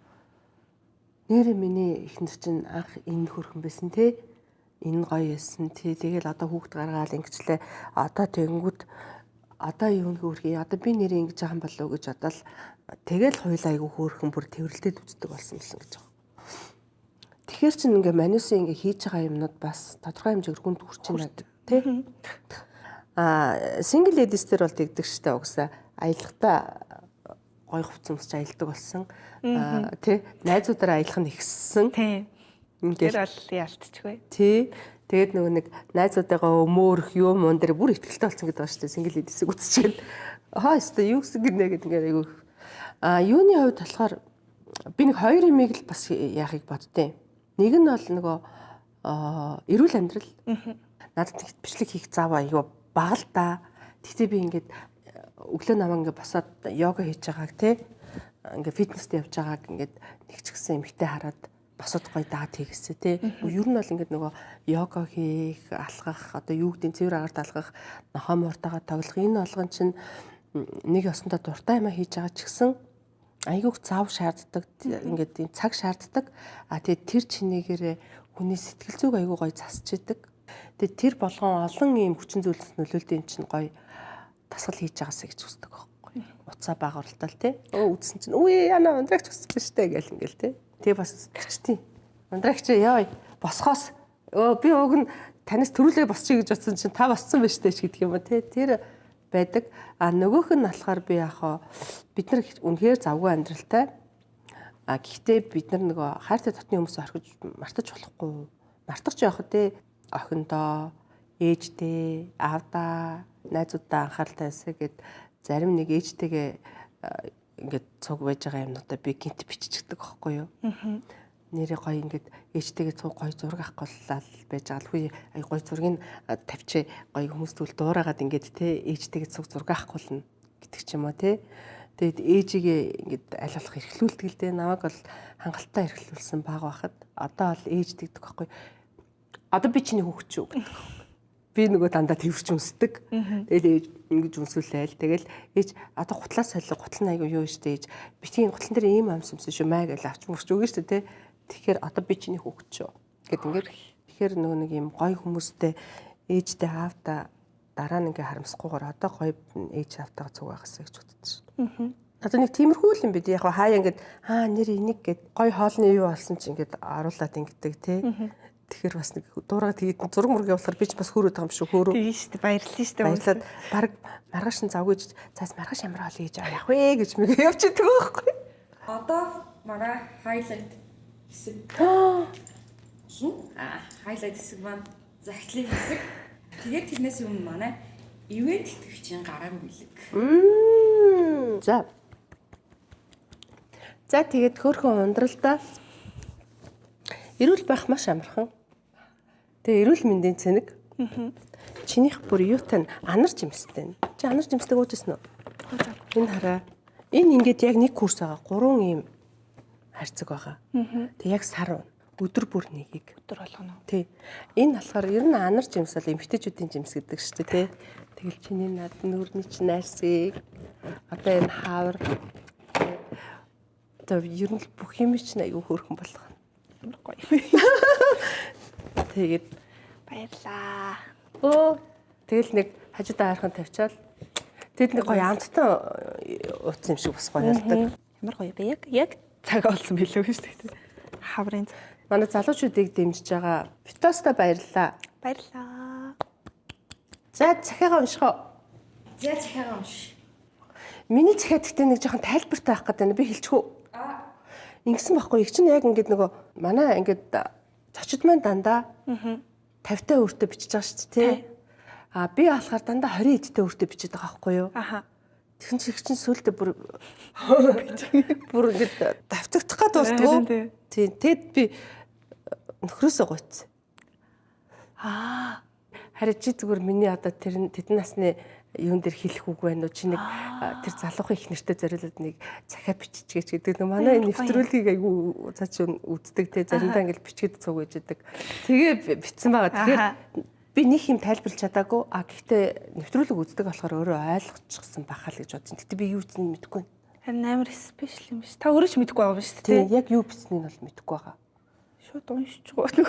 Нэрээ миний эхнэр чинь анх энэ хөрхөн байсан те. Энэ гоё байсан те. Тэгэл одоо хүүхд гаргаал ингэчлээ. Одоо тэгэнгүүт одоо юу нэг үргэлээ. Одоо би нэрээ ингэж байгаа юм болов уу гэж бодоод тэгэл хоёлаа айгу хөөрхөн бүр тэрвэрлдээд үздэг болсон гэсэн гэж байгаа. Тэгэхээр чинь ингээ манюсын ингээ хийж байгаа юмнууд бас тодорхой хэмжээгээр хүнд хүрч байна тий. Single ladies дээр бол тэгдэг штэ угсаа аялахтаа гой хувцас өмсч аялдаг болсон. Тий. Найзуудаараа аялах нь ихссэн. Тий. Ингээл бол яалтчгүй. тий. Тэгээд нөгөө нэг найзуудаагаа өмөөрөх юм мөн дээр бүр ихтгэлтэй болсон гэдэг байгаа шүү дээ. Single ladies-ийг үзчихээд өстой юу гэсэн гинэ гэдэг ингээ айгүй. Юуны хувьд болохоор би нэг хоёр юмыг л бас яахыг боддیں۔ Нэг нь бол нөгөө эрүүл амьдрал. Надад их бичлэг хийх зав аюу бага л да. Тэгтээ би ингээд өглөө намаа ингээд босоод йога хийж байгааг тий. Ингээд фитнест явж байгааг ингээд нэг ч гэсэн эмхтэй хараад босоод гоё даад хийгээсэ тий. Ер нь бол ингээд нөгөө йога хийх, алхах, одоо юу гэдэг цэвэр агарт алхах, нохоо мууртайгаа тоглох энэ болгон чинь нэг ёсондоо дуртай юм хийж байгаа ч гэсэн айгүйх зав шаарддаг ингээд тийм цаг шаарддаг. Тэгээд тэр чинээгээр хүний сэтгэл зүг айгүй гоё засч идэг. Тэгээд тэр болгон олон ийм хүчин зүйлс нөлөөлдөг юм чинь гоё тасгал хийж байгаасаа гэж үздэг байхгүй. Уцаа бага оролтол тий. Үзсэн чинь үе яна ундрагч гэсэн штэ гэл ингээл тий. Тэгээ бас гिचтий. Ундрагч яа босхоос би уг нь танаас төрүүлээ босчих гэж бодсон чинь та боссон байж тээ ч гэдэг юм уу тий. Тэр байдаг. Нөгөөх нь болохоор би яхаа бид нар үнэхээр завгүй амьдралтай. Гэхдээ бид нар нөгөө хайртай дотны хүмүүс орхиж мартаж болохгүй. Мартах ч явах тий охиндоо, ээжтэй, аавдаа, найзуудаа анхааралтай байсаа гэд зарим нэг ээжтэйгээ ингээд цуг байж байгаа юмнуудаа би гинт биччихдэг байхгүй юу. нэрээ гоё ингээд ээжтэйгээ гоё зураг авах боллаа байж байгаа л хүү ай гоё зургийг тавьчих гоё хүмүүст үл дуурайгаад ингээд те ээжтэйгээ зураг авах болно гэдэг ч юм уу те. Тэгээд ээжигээ ингээд аль болох эрхлүүлдэг л дээ. Намайг бол хангалттай эрхлүүлсэн баг байхад одоо бол ээж тэгдэг байхгүй. Одоо би чиний хүүхэд шүү гэдэг. Би нөгөө дандаа тэрвэрч үнсдэг. Тэгэл ээж ингэж үнсүүлээл. Тэгэл ээж одоо гутлаа солио гутал нь айгүй юу штэ ээж. Битгийн гутлан дээр ийм амс юмсан шүү маа гэж авч мөрч өгнө штэ те. Тэгэхээр одоо би чиний хүүхэд шүү гэд ингээд тэгэхээр нөгөө нэг ийм гоё хүмүүстэй ээжтэй аавда дараа нь ингээ харамсахгүйгээр одоо гоё ээж автагаа цуг байхсаа гэж боддоо шүү. Одоо нэг тиймэрхүү юм бид яг хаяа ингээд нэр энийг гэд гоё хоолны юу болсон чи ингээд аруулаад ингэдэг те. Тэгэхээр бас нэг дуурайгаад тэгээд зураг мураг явуулахаар би ч бас хөөрөд байгаа юм шүү хөөрөө. Тийм шүү дээ баярлалаа шүү дээ. Баярлаад баг маргааш нь завгүйж цаас маргааш ямар хоол хийж авах вэ гэж мэг явчихдаг байхгүй. Одоо манай highlight хэсэг. Highlight хэсэг маань захидлын хэсэг. Тэгээд тэрнээс өмнө манай ивент тэтгэгчийн гараан бэлэг. За. За тэгээд хөөрхөн ундралдаа эрүүл байх маш амархан. Тэгээ эрүүл мэндийн цэник. Чинийх бүр юутай анар жимстэй. Чи анар жимстэй уужсэн үү? Энэ хараа. Энэ ингээд яг нэг курс байгаа. 3 ийм харьцаг байгаа. Тэг яг сар өдөр бүр нэгийг. Өдөр болгоно. Тий. Энэ болохоор ер нь анар жимс бол эмэгтэйчүүдийн жимс гэдэг шүү дээ, тий. Тэгэл чиний над нүрний чинь найрсыг одоо энэ хаавар одоо ер нь бүх юм чинь аягүй хөөрхөн болгоно. Ямар гоё. Тэгээд Баярлаа. Тэгэл нэг хажуудаа хархан тавьчаал. Тэд нэг гоё амттай утсан юм шиг бас гоё ялдаг. Ямар гоё бэ? Яг цаг олсон билүү шүү дээ. Хаврын цаг. Манай залуучуудыг дэмжиж байгаа Фитоста баярлалаа. Баярлаа. За захиагаа уншихоо. За захиагаа унш. Миний захиа гэхдээ нэг жоохон тайлбартай байх гэдэг нь би хэлчихв. Ингэсэн байхгүй их чинь яг ингээд нөгөө манай ингээд зочид маань дандаа 50-тай өөртөө бичиж байгаа шүү дээ. Би болохоор дандаа 20 эдтэй өөртөө бичиж байгаа байхгүй юу? Тэгсэн чинь их чинь сүултээ бүр ингээд давтагдах гад болдгоо. Тийм. Тэгэд би нөхрөөсөө гуйцсан. Харин чи зүгээр миний одоо тэдэн насны юун дээр хэлэх үг байна уу? Чи нэг тэр залуухан их нэртэй зориулаад нэг захиа биччихэж гэдэг. Манай нэвтрүүлгийг айгүй цаа чи үздэг те заримдаа ингээл бичгээд цуг байждаг. Тэгээ битсэн байгаа. Тэгэхээр би нэг юм тайлбарлаж чадаагүй. Гэхдээ нэвтрүүлэг үздэг болохоор өөрөө ойлгочихсон бахаа л гэж бодсон. Гэтэ би юу бичсэнийг мэдэхгүй байна. Харин амар спешиал юм биш. Та өөрөө ч мэдэхгүй байгаа юм шүү дээ. Тийм, яг юу бичсэнийг бол мэдэхгүй байгаа. Шууд уншиж байгаа.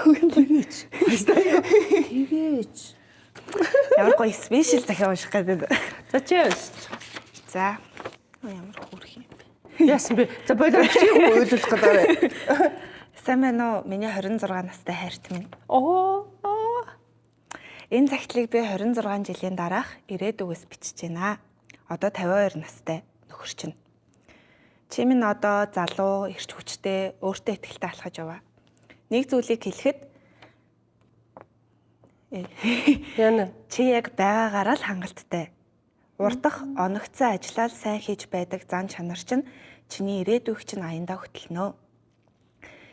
Тэгээч. Ямар гоё спешиал захиа унших гэдэг. За чи уншиж. За. Ямар хөөрх юм бэ? Яасан бэ? За бодож чи үйлдэх гэдэг. Сайн байна уу? Миний 26 настай хайрт минь. Энэ захидлыг би 26 жилийн дараах ирээдүгөөс бичиж байна. Одоо 52 настай нөхөр чинь. Чи минь одоо залуу, эрч хүчтэй, өөртөө ихтэй алхаж яваа. Нэг зүйлийг хэлэхэд Яна. чи яг байгаагаараа л хангалттай. Урдах оногцсон ажиллаад сайн хийж байдаг зан чанар чинь чиний ирээдүйг чинь аяндаа хөтлөнө.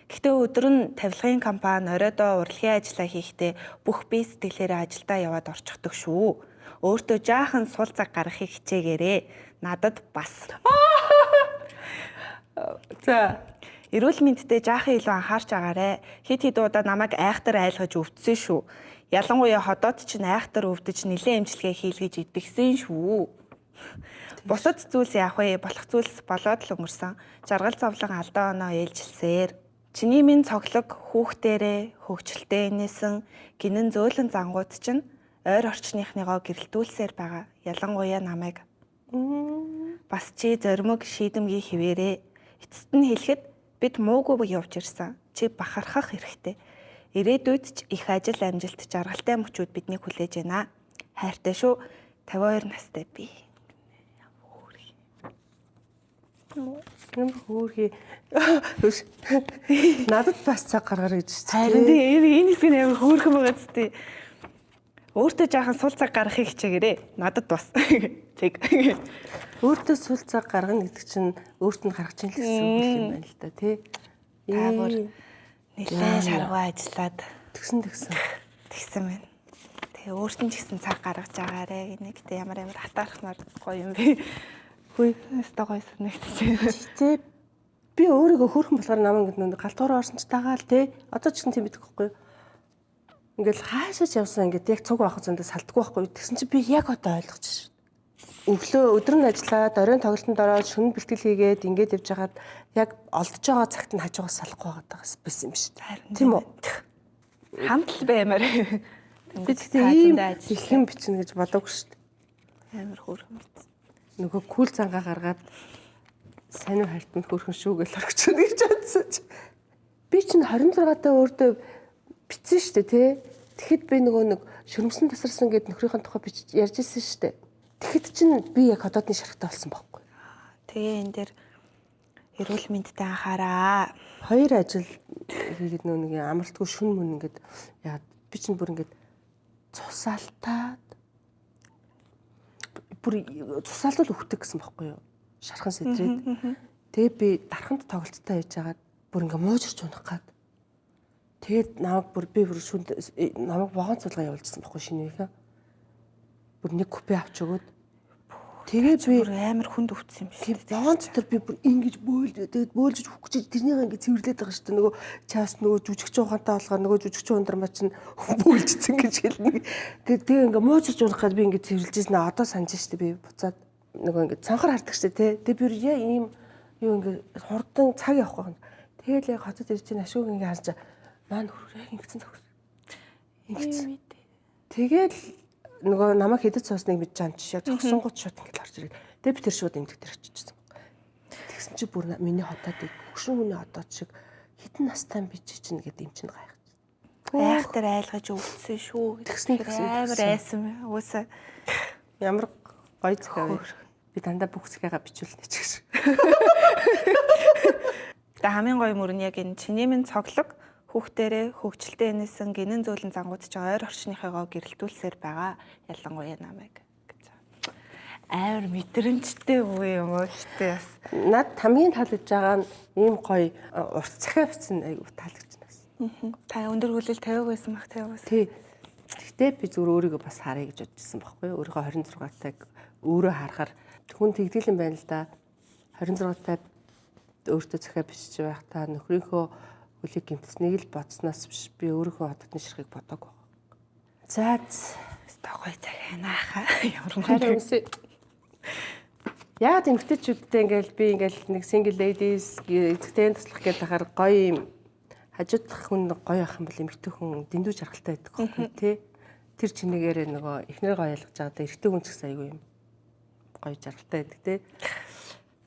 Гэхдээ өдөр нь тавилгын компани оройдоо урлагийн ажиллаа хийхдээ бүх бие сэтгэлээрээ ажилдаа яваад орчихдог шүү. Өөртөө жаахан сул цаг гаргахыг хичээгээрээ. Надад бас. За Эрүүл мэндэд жаахан илүү анхаарч агаарэ. Хит хит удаа намайг айхтар айлгаж өвдсөн шүү. Ялангуяа ходоод чинь айхтар өвдөж нэлээд эмчилгээ хийлгэж идэгсэн шүү. Бусад зүйлс яах вэ? Болох зүйлс болоод л өнгөрсөн. Жаргал зовлон алдаа оноо ээлжилсээр. Чиний минь цоглог хүүхдээрээ хөвгчлөлтэй инээсэн гинэн зөөлөн зангууд чинь ойр орчныхныгоо гэрэлтүүлсээр байгаа. Ялангуяа намайг. Бас чи зоримог шийдэмгий хിവэрээ. Эцэст нь хэлэхэд бид муугүй явж ирсэн. Чи бахархах хэрэгтэй. Ирээдүйд ч их ажил амжилт жаргалтай мөчүүд биднийг хүлээж байна. Хайртай шүү. 52 настай би. юм хөөрхий. Надад бас цаг гаргаарай гэж. Харин энэ хэсэг нь амар хөөрхөн байгаа зү. Өөртөө жаахан сул цаг гаргахыг хичээгээрэй. Надад бас. Тэг. Өөртөө сул цаг гаргана гэдэг чинь өөрт нь гаргаж ийн л гэсэн үг юм байна л да тий. Таагаар нэлээд шаргуу ажиллаад Тэгсэн. тэгсэн байна. Тэгээ өөрт нь ч гэсэн цаг гаргаж байгаарэ гинэ. Гэтэ ямар хатаархмаар гоё юм бэ. Хөөе, өстой гоё санагдчихэ. Тэ би өөрийгөө хөөрхөн болохоор намайг ингээд галтгаараа орсон ч дагаал те. Одоо ч гэсэн тийм байдаг байхгүй юу? Ингээл хаашаач явсан ингээд яг цуг авах зөндөө салдаггүй байхгүй юу? Тэгсэн чи би яг одоо ойлгож шээ. Өглөө нь ажиллаад, оройн тоглолтод ороод, шөнө бэлтгэл хийгээд ингээд явж хагаад яг олдож байгаа цагт нь хажуугаас салахгүй байгаа байсан юм шүү дээ. Тийм үү? Хамтл баймаар. Би тэгтээ ийм бэлхэн бичнэ гэж бодоогүй шүү дээ. Амар хөөрхөн биз. Нөгөө кул зангаа гаргаад сайн уу хайртанд хөөрхөн шүү гэж орчихно гэж бодсон чи. Би чинь 26 таа өөртөө бичсэн шүү дээ тий. Тэгэхэд би нөгөө нэг шөрмсөн тасарсан гэд нөхрийнхөө тухай бич ярьж ирсэн шүү дээ. Тэгэхэд чинь би яг одоодны шархтаа болсон байхгүй. Тэгээ энэ дээр эрүүл мэндэд анхаараа. 2 ажил хийгээд нөгөө нэг амралтгүй шүн мөн ингээд яа би чинь бүр ингээд цусаалтаад бүр цусаалтал өгдөг гэсэн байхгүй юу? Шархан сэтрээд. Тэгээ би дарханд тоглолттой байж хагаад бүр ингээд муужирч унах гад. Тэгээд намайг бүр шүнд намайг вагон цулгаа явуулчихсан байхгүй шинэвээ. Бүр нэг купе авч өгөөд тэгээ би амар хүнд өвдсөн юм шиг. Вагон дотор би бүр ингэж бөөлж хөвгөж тэрнийг ингэ цэвэрлээд байгаа шүү дээ. Нөгөө чаас нөгөө жүжигч ухаантай болохоор нөгөө жүжигч ундрмаа чинь бөөлжсэн гэж хэлнэ. Тэгээ ингэ муужирч унах гад би ингэ цэвэрлжсэн. Одоо санаж шүү дээ би буцаад нөгөө ингэ цанхар хардаг шүү дээ. Тэгээ би ийм юу ингэ хурдан цаг явах гоо. Тэгээл яг хотод ирж чинь ашиг ингэ харж маань хөрөөр яг ингэсэн зогс. Ингэсэн. Тэгээл нөгөө намайг хэдэд цуусныг мэдж байгаа юм чи яг зогсонгууд шууд ингэж орж ирээд. Тэгээ би тэр шууд эмдэг дээр очижсэн. Тэгсэн чи бүр миний хотод хөгшин хүний хотод шиг хитэн настай би чинь гэдэг юм чинь гайхаж. Айхтар айлгаж өвдсөн шүү. Тэгсэн амар айсан уусаа ямар гоё зохио. Би дандаа бүх зохиогоо бичүүлнэ ч гэж. Тэгээ хамгийн гоё мөр нь яг энэ чиний минь цоглог хүүхдэрээ хөгжилтэй энэсэн гинэн зөөлөн зангуудж байгаа ойр орчныхойгоо гэрэлтүүлсээр байгаа ялангуяа намайг гэж. Амар мэдрэмжтэй үе юм уу штэ бас. Над хамгийн таалагдж байгаа нь ийм гоё урт цахиа бичсэн айгу таалагдж байна. Та өндөр хөлөл 50 байсан бах 50 байсан. Тий. Гэхдээ би зүгээр өөрийгөө бас харъя гэж бодчихсон байхгүй юу? Өөрийгөө 26 таг өөрөө харахаар хүн тэгдэглэн байна л да. 26 таг өөртөө цахиа бичиж байх та нөхрийнхөө хөлийг гимтснийг л бодсноос биш би өөрийнхөө хотодны ширхэг бодоагүй. За гоё захианааха ямар хайр өмсөй. Яагаад эмгтээчүүдтэй ингээл би ингээл нэг single ladies эцэгтэй туслах гэж тахаар гоё юм хажуудах хүн гоё ах юм бол эмгтээ хүн дэндүү жаргалтай байдаг байхгүй тий. Тэр чинээгээр нөгөө эхнэр гоё ойлгож байгаа да эрэгтэй хүн ч гэсэн айгүй юм гоё жаргалтай байдаг тий.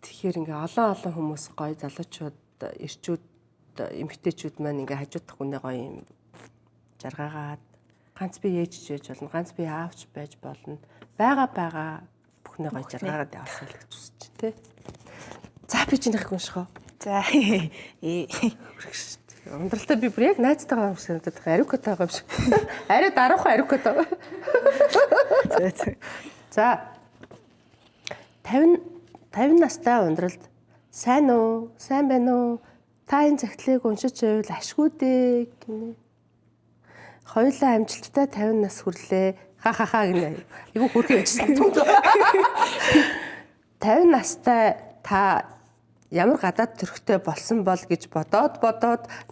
Тэгэхээр ингээ олон хүмүүс гоё залуучууд ирчүүд эмгтээчүүд маань ингээ хажуудах хүнээ гоё юм жаргаагаад ганц би ээжж байж болно ганц би аавч байж болно байгаа бүхнээ гоё жаргаагаад явах л гэж үзэж чинь тий. За би чинийх унших уу. За Ундралтай би бүр яг найзтайгаа юм шиг надад ариукатайгаа юм шиг. Арай даруухан ариукатайгаа. За 50 настай ундралд сайн уу? Сайн байна уу? Та энэ захидлыг уншиж байвал ашгүй дээ гинэ. Хоёулаа амжилттай 50 нас хүрлээ. Ха гинэ. Айгу хүрхий байжсэн. 50 настай та ямар гадаад төрхтэй болсон бол гэж бодоод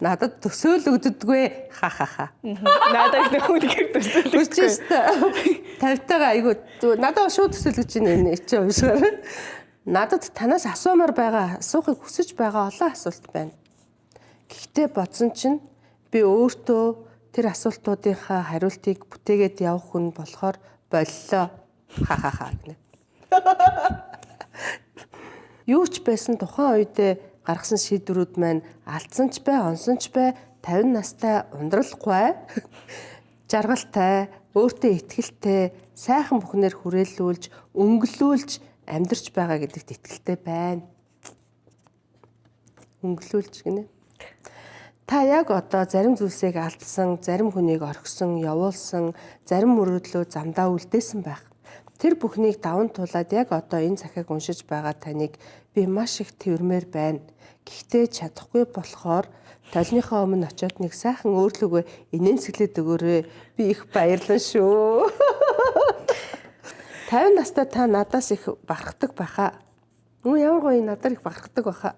надад төсөөлөгддөггүй. Ха. надад хүнгээр төсөөлөгддөггүй. 50-тайгаа айгу надад шууд төсөөлөж байна чи уушгаар. Надад танаас асуумаар байгаа, асуухыг хүсэж байгаа олон асуулт байна. Гэхдээ бодсон чинь би өөртөө тэр асуултуудынхаа хариултыг бүтээгээд явах хүн болохоор боллоо. Ха гэнэ. Юу ч байсан тухайн үедээ гаргасан шийдвэрүүд маань алдсан ч бай, онсон ч бай 50 настай ундралгүй, жаргалтай, өөртөө итгэлтэй, сайхан бүхнээр хүрээлүүлж, өнгөлүүлж амьдарч байгаа гэдэгт итгэлтэй байна. Өнгөлүүлж гинэ. Та яг одоо зарим зүйлсийг алдсан, зарим хүнийг орхисон, явуулсан, зарим мөрөөдлөө замдаа үлдээсэн байх. Тэр бүхнийг даван туулаад яг одоо энэ захиаг уншиж байгаа таныг би маш их тэрвэрмээр байна. Гэхдээ чадахгүй болохоор толныхоо өмнө очиод нэг сайхан өөрлөгөө инээмсэглээд өгөөрэй. Би их баярлан шүү. 50 настай та надаас их бахархдаг байхаа. Ямар гоё надаар их бахархдаг байхаа.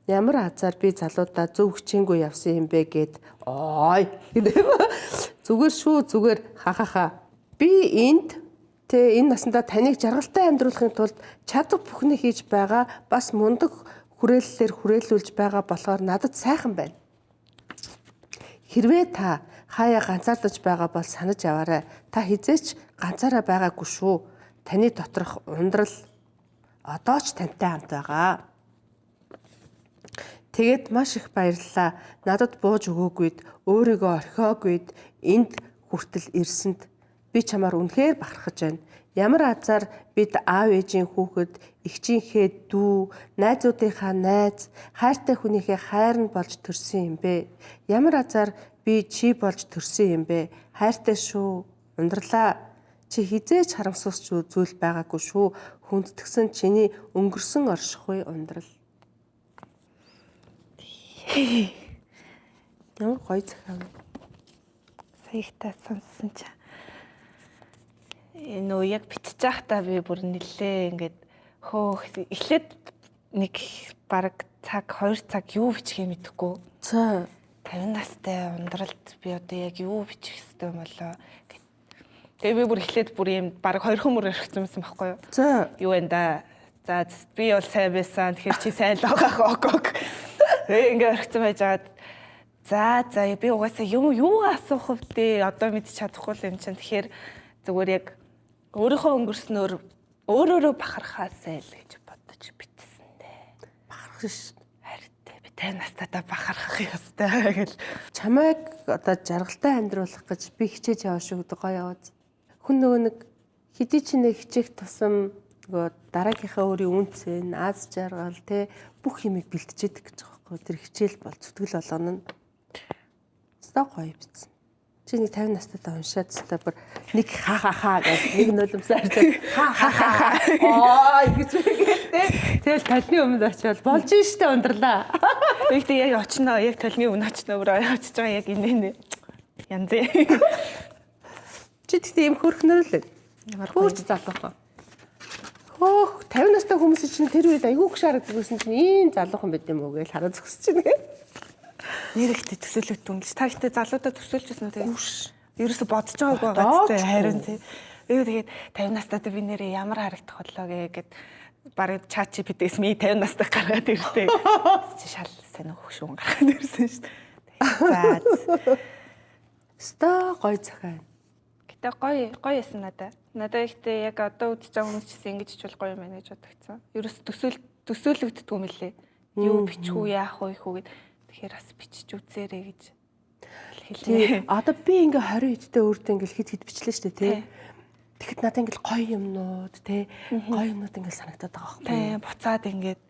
Ямар азар би залуудаа зөв хүчингүй явсан юм бэ гэд. Ой. Зүгээр шүү, зүгээр хахаха. Би энэ насандаа таныг жаргалтай амьдруулахын тулд чадах бүхнийг хийж байгаа, бас мундаг хүрээллээр хүрээлүүлж байгаа болохоор надад сайхан байна. Хэрвээ та хаяа ганцаардаж байгаа бол санаж яваарай. Та хизээч ганцаараа байгаагүй шүү. Таны доторх ундрал одоо ч тантай хамт байгаа. Тэгээд маш их баярлалаа. Надад бууж өгөөгүйд, өөрийгөө орхиогүйд энд хүртэл ирсэнд би чамаар үнэхээр бахархаж байна. Ямар азар бид аав ээжийн хүүхэд, эгчийнхээ дүү, найзуудынхаа найз, хайртай хүнийхээ хайр нь болж төрсөн юм бэ? Ямар азар би чи болж төрсөн юм бэ? Хайртай шүү. Ундралаа. Чи хизээч харамсалж зүйл байгаагүй шүү. Хүндэтгсэн чиний өнгөрсөн оршихуй ундрал. Ямар гоё захиа. Саяхтай сонссон ч. Нөө яг бичиж байхдаа би бүр нэлээ ингээд эхлээд нэг бараг цаг 2 цаг юу бичих юм мэдэхгүй. За 50 настай ундралд би одоо яг юу бичих хэвтэй болоо. Тэгээ би бүр эхлээд бүр юм бараг 2 хөмөр өргөцсөн байсан байхгүй юу? За Юу энэ да. За би бол сайн байсан. Тэгэхээр чи сайн л байгаа ок. Тэгээ ингээд өргөцсөн байжгаад за би угаасаа юу асуух вэ? Одоо мэдчих чадахгүй юм чинь. Тэгэхээр зүгээр яг өөрийнхөө өнгөрснөөр өөрөөрөө бахархаасай л гэж бодож бичсэн дээ. бахархна ш. Харин би 50 настайдаа бахархах ёстой гэж. Чамайг одоо жаргалтай амьдруулах гэж би хичээж яваа шүү гэдэг гоё яваад. Хүн нөгөө нэг хэдий ч нэг хичээх тусам нөгөө дараагийнхаа өөрийн үнцэн, аз жаргал те бүх юмыг бэлтжээдэг гэж байгаа байхгүй. Тэр хичээл бол зүтгэл болгоно нь. Өстой гоё бичсэн. Чи нэг 50 настайдаа уншаад та бүр нэг хахаха гэж нэг нулимсаар хахаха гэж үгтэй. Тэгэл талны өмнө очиод болж штэ ундралаа. Гэхдээ яг очноо, яг талны өмнө очноо бүр очиж байгаа яг энэ янз. Чи тэгтээ юм хөрхнөр л. Ямар хөөж залуухан. Хөөх 50 настай хүмүүс чинь тэр үед айгүй гшаардаг гэсэн чинь ийм залуухан байд юм уу гэж хараа зогсож байна. Нэр ихтэй төсөөлөлт үнэлж. Та ихтэй залуудаа төсөөлжсэн үү тэгээд? Ерөөсө бодож байгаагүй байгаа ч харин тий. Тэгээд 50 настайдаа би нэрээ ямар харагдах болоо гэгээд барыг чат GPT-с ми 50 настай гаргаад ирдээ. Чи шал сайн хөгшүүн гаргаад ирсэн шүү дээ. За. Ста гоё захаа. Гэтэ гоё ясан надаа. Надаа ихтэй яг одоо үдчихэж байгаа хүмүүс ч гэсэн ингэж хичүүл гоё юм байна гэж бодогцсон. Ерөөсө төсөөлөгддөг юм лээ. Юу бичих үү, яах вэ гэхэд тэгэхээр бас бичиж үзээрэй гэж хэлээ. Одоо би ингээ 20 хэдтэй өөртөө ингээ хэд бичлээ шүү дээ тий. Тэгэхэд надад ингээ гоё юмнууд тий. Гоё юмнууд ингээ санагдаад байгаа байхгүй. Тий, буцаад ингээд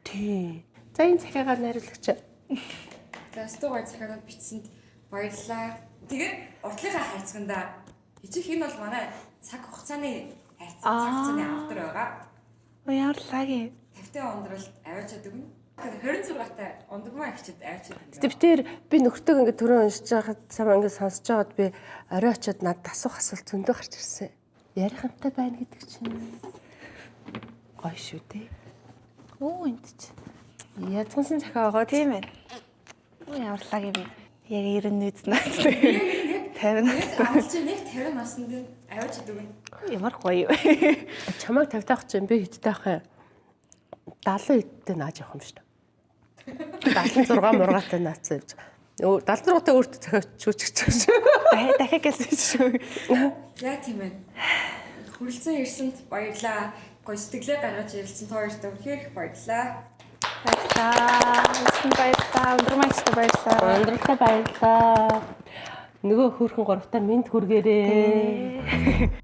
тий. За энэ захиагаар найруулагч. За стогой захиагаар бичсэнд баярлалаа. Тэгээд уртлынхаа хайрцагтаа хичээх энэ бол манай цаг хугацааны хайрцаг автор байгаа. Ямар лаги 50-тай ундралд аваачаад өгнө. 26-тай ундагмаа хичээд аваачаад өгнө. Тэгвэл би нөхртөг ингээ түрүү уншиж байхад сама ингээ сонсож байгаад би орой очиод надад асуух асуулт зөндөө гарч ирсэн. Ярихантай байна гэдэг чинь гоё шүү дээ. Оо энд чи. Язгансан захиа байгаа Тийм ээ. Оо ямар лаги би. Яг 90 нээзнэ. 50. Авалч нэг 50 наснд аваачаад өгнө. Ямар гоё. Чамайг тагтаах чинь би хэдтэй ах юм. 70 хэдтэй нааж явах юм шүү дээ. 76 мургаатай наацсан явж. 76-тай өөртөө захиач чүүчгч шүү. Дахиад гэсэн шүү. Яа тийм ээ. Хүрэлцэн ирсэнд баярлаа. Гоё сэтгэлээ гаргаж ирэлцэн тооёртой үнэхээр их баярлаа. Баярлалаа. Ундрамагчтай баярлалаа. Ундралтай баярлаа. Нөгөө хөөрхөн горовтой минт хүргээрээ.